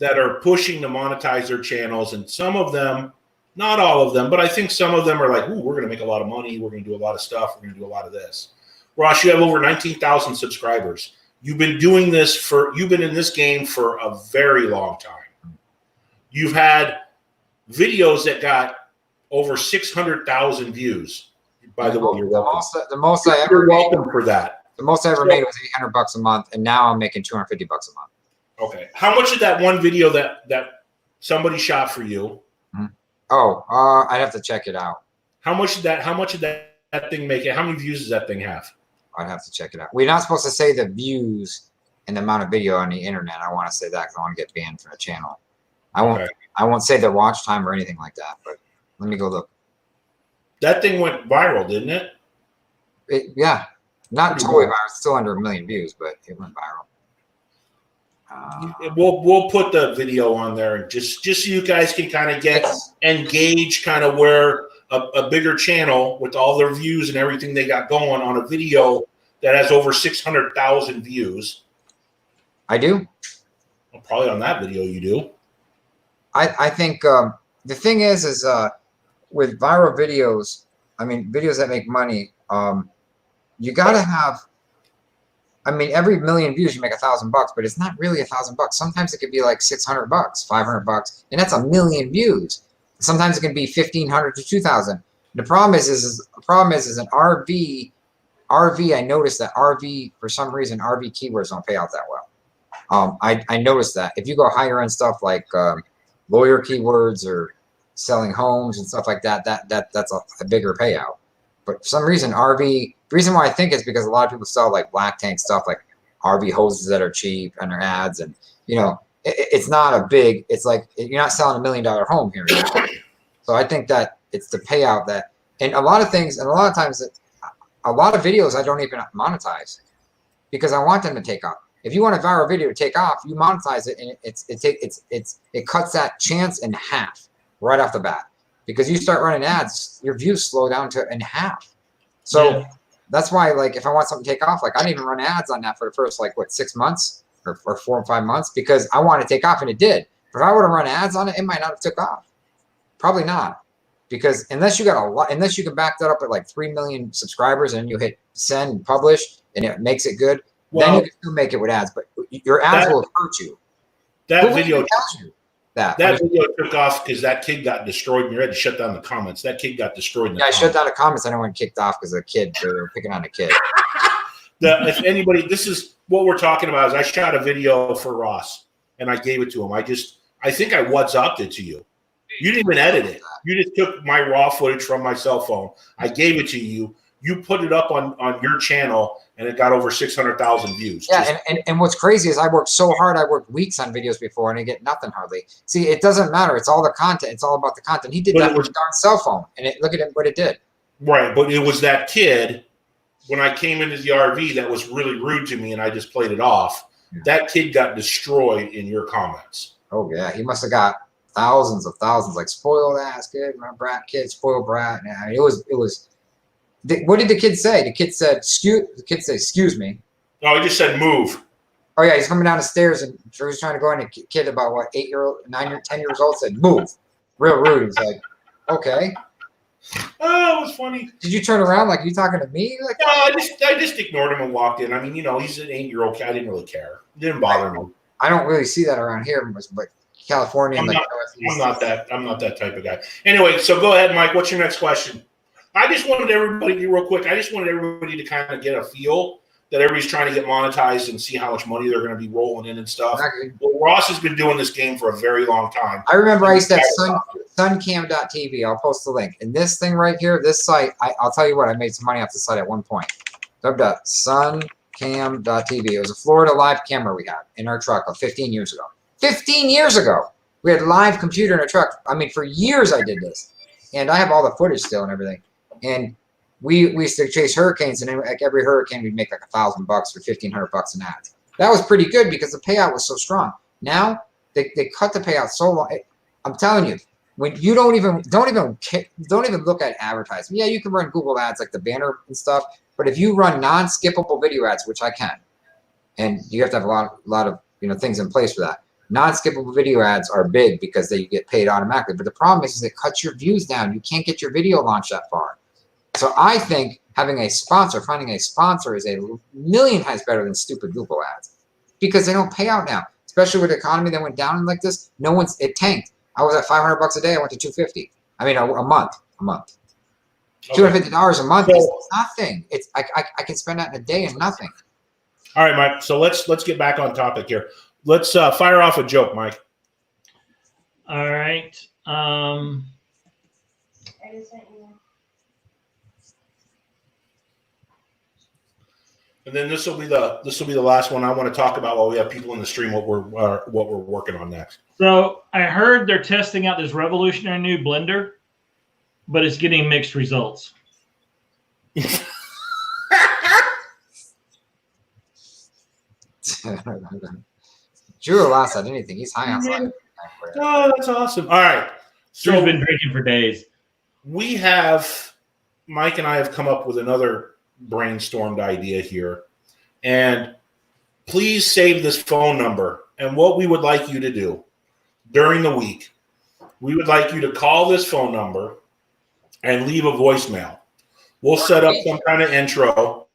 that are pushing to monetize their channels, and some of them, not all of them, but I think some of them are like, ooh, we're going to make a lot of money. We're going to do a lot of stuff. We're going to do a lot of this. Ross, you have over 19,000 subscribers. You've been doing this you've been in this game for a very long time. You've had videos that got over 600,000 views. By the way, you're welcome. The most I ever You're welcome for that. The most I ever made was $800 a month, and now I'm making $250 a month. Okay. How much did that one video that somebody shot for you? Oh, I'd have to check it out. How much did that thing make? How many views does that thing have? I'd have to check it out. We're not supposed to say the views and the amount of video on the internet. I want to say that because I want to get banned from the channel. I won't say the watch time or anything like that, but let me go look. That thing went viral, didn't it? Yeah. Not totally viral. It's still under 1 million views, but it went viral. We'll put the video on there just so you guys can kind of engage kind of where a bigger channel with all their views and everything they got going on a video that has over 600,000 views. I do. Well, probably on that video you do. I think the thing is with viral videos, I mean, videos that make money, you got to have, I mean, every 1 million views you make $1,000, but it's not really $1,000. Sometimes it could be like $600, $500, and that's 1 million views. Sometimes it can be 1,500 to 2,000. The problem is an RV. I noticed that RV, for some reason, RV keywords don't pay out that well. I noticed that if you go higher end stuff like lawyer keywords or selling homes and stuff like that, that's a bigger payout. But for some reason, RV. The reason why I think is because a lot of people sell like black tank stuff, like RV hoses that are cheap and their ads, and it's not a big. It's like you're not selling $1 million home here. So I think that it's the payout that, and a lot of things, and a lot of times, a lot of videos I don't even monetize because I want them to take off. If you want a viral video to take off, you monetize it, and it cuts that chance in half right off the bat. Because you start running ads, your views slow down to in half. So that's why, like, if I want something to take off, like I didn't even run ads on that for the first 6 months or 4 or 5 months because I wanted to take off, and it did. But if I would have run ads on it, it might not have took off. Probably not, because unless you can back that up at like 3 million subscribers and you hit send and publish and it makes it good, then you can still make it with ads. But your ads will hurt you. That video tells you that video took off because that kid got destroyed, and you had to shut down the comments. That kid got destroyed. I shut down the comments. I didn't want kicked off because they were picking on a kid. If anybody, this is what we're talking about. Is I shot a video for Ross and I gave it to him. I think I WhatsApped it to you. You didn't even edit it. You just took my raw footage from my cell phone. I gave it to you. You put it up on your channel, and it got over 600,000 views. Yeah, and what's crazy is I worked so hard. I worked weeks on videos before, and I get nothing hardly. See, it doesn't matter. It's all the content. It's all about the content. He did that with his darn cell phone, and look at what it did. Right, but it was that kid, when I came into the RV, that was really rude to me, and I just played it off. Yeah. That kid got destroyed in your comments. Oh, yeah. He must have got thousands, like spoiled ass kid, my brat kid, spoiled brat. I mean, it was. What did the kid say? The kid said, excuse me. No, he just said move. Oh, yeah, he's coming down the stairs, and he was trying to go in. A kid about, 10 years old said, move. Real rude. He's like, okay. Oh, it was funny. Did you turn around like you talking to me? Like, no, I just ignored him and walked in. I mean, he's an 8-year-old kid. I didn't really care. It didn't bother me. I don't really see that around here, but California. I'm not that type of guy. Anyway, so go ahead, Mike. What's your next question? I just wanted everybody, real quick, I just wanted everybody to kind of get a feel that everybody's trying to get monetized and see how much money they're going to be rolling in and stuff. Well, Ross has been doing this game for a very long time. I remember I used to have suncam.tv. I'll post the link. And this thing right here, this site, I'll tell you what, I made some money off the site at one point. Suncam.tv. It was a Florida live camera we had in our truck 15 years ago. 15 years ago! We had live computer in our truck. I mean, for years I did this. And I have all the footage still and everything. And we used to chase hurricanes, and like every hurricane we'd make like $1,000 or $1,500 in ads. That was pretty good because the payout was so strong. Now they cut the payout so long. I'm telling you, when you don't even look at advertising. Yeah, you can run Google ads like the banner and stuff, but if you run non-skippable video ads, which I can, and you have to have a lot of things in place for that. Non-skippable video ads are big because they get paid automatically. But the problem is it cuts your views down. You can't get your video launched that far. So I think finding a sponsor is a million times better than stupid Google ads because they don't pay out now, especially with the economy that went down like this. It tanked. I was at $500 a day. I went to $250. I mean, a month. Okay. $250 a month is nothing. I can spend that in a day and nothing. All right, Mike. So let's get back on topic here. Let's fire off a joke, Mike. All right. And then this will be the last one I want to talk about while we have people in the stream. What we're working on next. So I heard they're testing out this revolutionary new blender, but it's getting mixed results. Drew lost at anything. He's high on something. Oh, that's awesome. All right. So Drew's been drinking for days. Mike and I have come up with another brainstormed idea here. And please save this phone number. And what we would like you to do during the week, we would like you to call this phone number and leave a voicemail. We'll set up some kind of intro,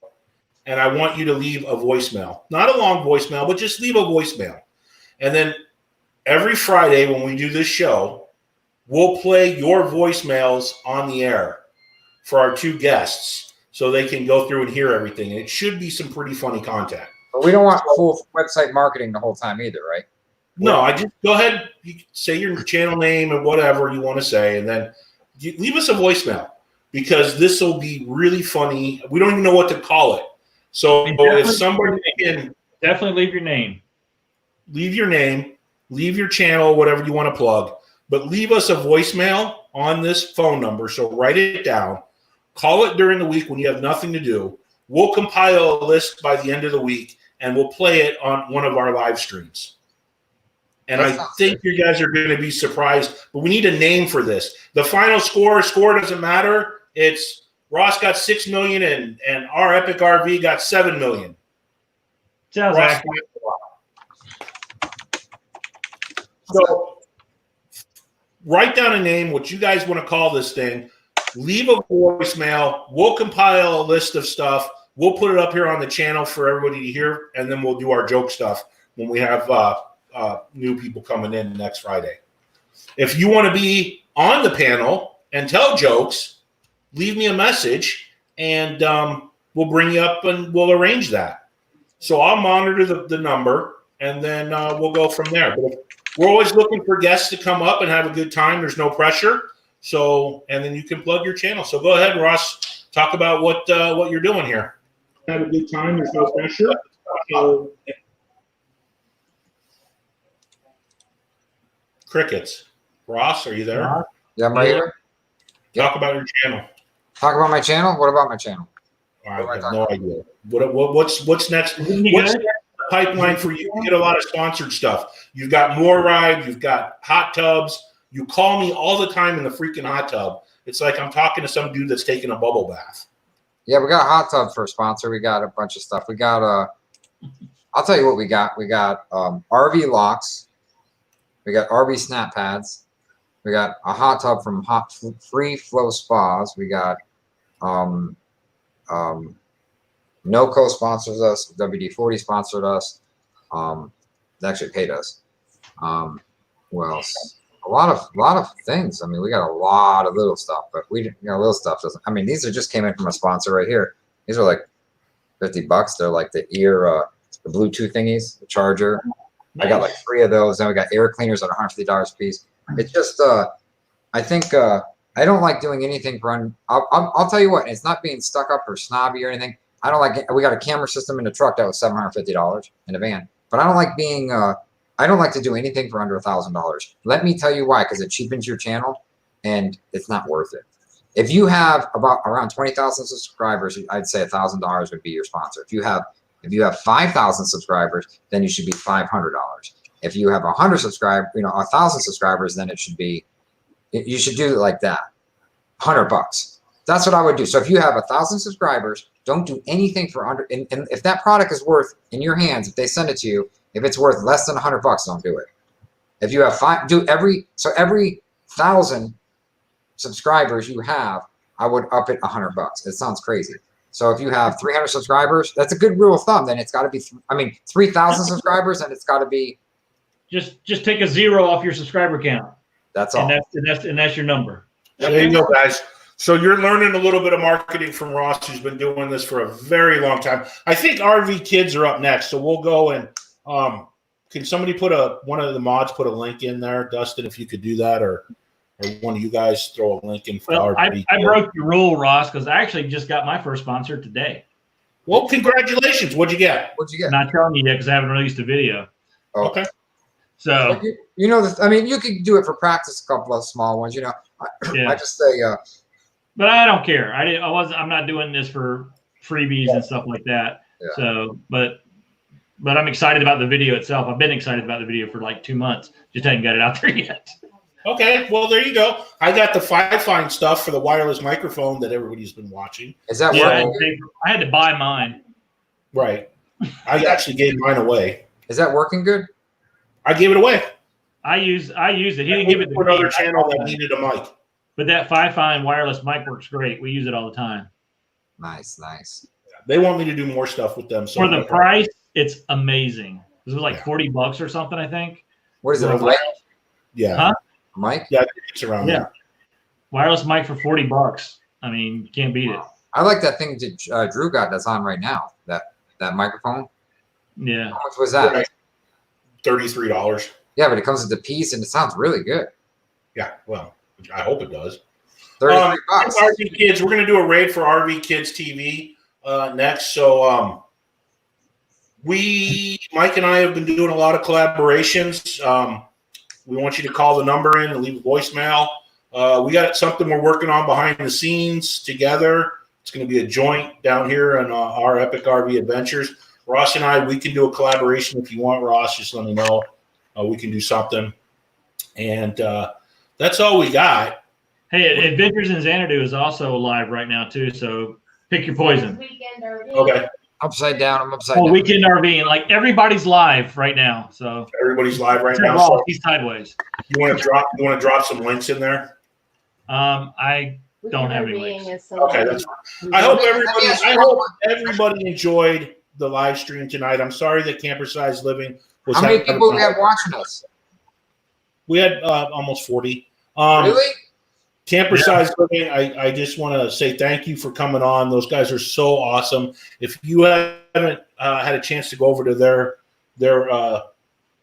and I want you to leave a voicemail. Not a long voicemail, but just leave a voicemail. And then every Friday when we do this show, we'll play your voicemails on the air for our two guests so they can go through and hear everything. And it should be some pretty funny content. But we don't want full website marketing the whole time either, right? No, I just go ahead, you say your channel name and whatever you want to say, and then leave us a voicemail because this will be really funny. We don't even know what to call it. So if somebody can definitely leave your name, leave your channel, whatever you want to plug, but leave us a voicemail on this phone number. So write it down, call it during the week when you have nothing to do. We'll compile a list by the end of the week and we'll play it on one of our live streams. And I think you guys are going to be surprised, but we need a name for this. The final score doesn't matter. It's Ross got 6 million and our Epic RV got 7 million. Sounds accurate. So write down a name, what you guys want to call this thing. Leave a voicemail. We'll compile a list of stuff. We'll put it up here on the channel for everybody to hear, and then we'll do our joke stuff when we have new people coming in next Friday. If you want to be on the panel and tell jokes, leave me a message, and we'll bring you up and we'll arrange that. So I'll monitor the number, and then we'll go from there. But we're always looking for guests to come up and have a good time. There's no pressure. So, and then you can plug your channel. So go ahead, Ross. Talk about what you're doing here. Have a good time. There's no pressure. Crickets. Ross, are you there? Yeah, I'm right here. Talk about your channel. Talk about my channel? What about my channel? I have no idea. What's next? What's next in the pipeline for you? You get a lot of sponsored stuff. You've got more ride. You've got hot tubs. You call me all the time in the freaking hot tub. It's like I'm talking to some dude that's taking a bubble bath. Yeah, we got a hot tub for a sponsor. We got a bunch of stuff. We got I'll tell you what we got. We got RV locks. We got RV snap pads. We got a hot tub from Free Flow Spas. We got NoCo sponsors us. WD-40 sponsored us. They actually paid us. Who else? a lot of things. I mean, we got a lot of little stuff, but little stuff doesn't. I mean, these just came in from a sponsor right here. These are like $50. They're like the the Bluetooth thingies, the charger. Nice. I got like 3 of those. Then we got air cleaners at $150 a piece. It's just, I think I don't like doing anything for. I'll tell you what. It's not being stuck up or snobby or anything. I don't like. We got a camera system in the truck that was $750 in a van, but I don't like being. I don't like to do anything for under $1,000. Let me tell you why, because it cheapens your channel, and it's not worth it. If you have around 20,000 subscribers, I'd say $1,000 would be your sponsor. If you have 5,000 subscribers, then you should be $500. If you have 100 subscribers, 1,000 subscribers, then it should be. You should do it like that, $100. That's what I would do. So if you have 1,000 subscribers, don't do anything for under. And if that product is worth in your hands, if they send it to you. If it's worth less than $100, don't do it. If you have every 1,000 subscribers you have, I would up it $100. It sounds crazy. So if you have 300 subscribers, that's a good rule of thumb. Then it's got to be, 3,000 subscribers, and it's got to be. Just take a 0 off your subscriber count. That's all. And that's your number. There you go, guys. So you're learning a little bit of marketing from Ross, who's been doing this for a very long time. I think RV Kids are up next, so we'll go and. Can somebody one of the mods put a link in there, Dustin, if you could do that, or one of you guys throw a link in for RV. I broke the rule, Ross, because I actually just got my first sponsor today. Well, congratulations. What'd you get? What'd you get? Not telling you yet because I haven't released a video. Oh. Okay. So you could do it for practice, a couple of small ones, Yeah. I just say but I don't care. I'm not doing this for freebies and stuff like that. Yeah. So but I'm excited about the video itself. I've been excited about the video for like 2 months. Just haven't got it out there yet. Okay, well, there you go. I got the Fi-Fine stuff for the wireless microphone that everybody's been watching. Is that working? I had to buy mine. Right. I actually gave mine away. Is that working good? I gave it away. I use it. He didn't give it to another me. channel that needed a mic. But that Fi-Fine wireless mic works great. We use it all the time. Nice. They want me to do more stuff with them. So for the price, it's amazing. This was like $40 or something, I think. What is it? A mic? Yeah. Huh? Mic? Yeah, it's around there. Wireless mic for $40. I mean, you can't beat it. I like that thing that Drew got that's on right now. That microphone. Yeah. How much was that? $33. Yeah, but it comes with the piece and it sounds really good. Yeah, well, I hope it does. $33. RV Kids, we're going to do a raid for RV Kids TV next. So Mike and I have been doing a lot of collaborations. We want you to call the number in and leave a voicemail. We got something we're working on behind the scenes together. It's going to be a joint down here on our Epic RV Adventures. Ross and I, we can do a collaboration if you want, Ross. Just let me know. We can do something. And that's all we got. Hey, Adventures in Xanadu is also live right now, too. So pick your poison. Okay. Upside down. I'm upside down. Weekend RV. And like everybody's live right now. So everybody's live right now. Ross, So he's sideways. you want to drop some links in there? I don't have any links. Okay, that's fine. I hope everybody enjoyed the live stream tonight. I'm sorry that Camper Size Living was. How many people we have watching us? We had almost 40. Really? Camper Size Living, I just want to say thank you for coming on. Those guys are so awesome. If you haven't had a chance to go over to their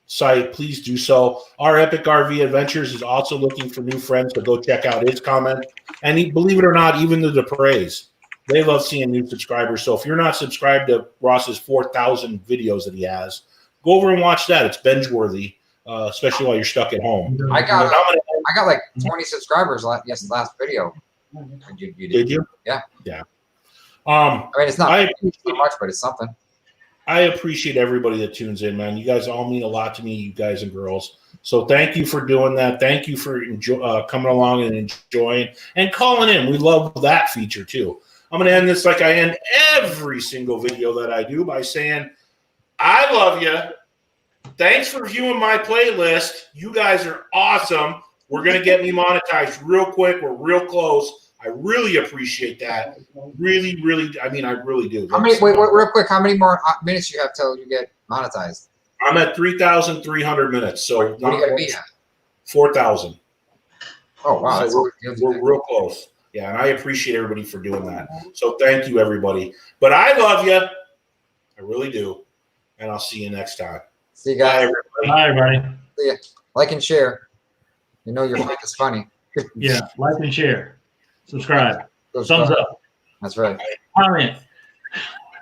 site, please do so. Our Epic RV Adventures is also looking for new friends, so go check out its comment. And believe it or not, even the Depreys, they love seeing new subscribers. So if you're not subscribed to Ross's 4,000 videos that he has, go over and watch that. It's binge-worthy, especially while you're stuck at home. I got like 20 subscribers last video. Did you? Yeah. Yeah. I mean, it's not so much, but it's something. I appreciate everybody that tunes in, man. You guys all mean a lot to me, you guys and girls. So thank you for doing that. Thank you for coming along and enjoying and calling in. We love that feature too. I'm going to end this like I end every single video that I do by saying, I love you. Thanks for viewing my playlist. You guys are awesome. We're going to get me monetized real quick. We're real close. I really appreciate that. Really, I really do. Wait, real quick. How many more minutes you have till you get monetized? I'm at 3,300 minutes. So what are you going to be at? 4,000. Oh wow, that's a So good deal. we're real close. Yeah, and I appreciate everybody for doing that. So thank you, everybody. But I love you. I really do. And I'll see you next time. See you guys. Bye, everybody. Bye, everybody. See ya. Like and share. You know your fake is funny. Yeah, like and share. Subscribe. Those Thumbs stuff. up. That's right. Comment.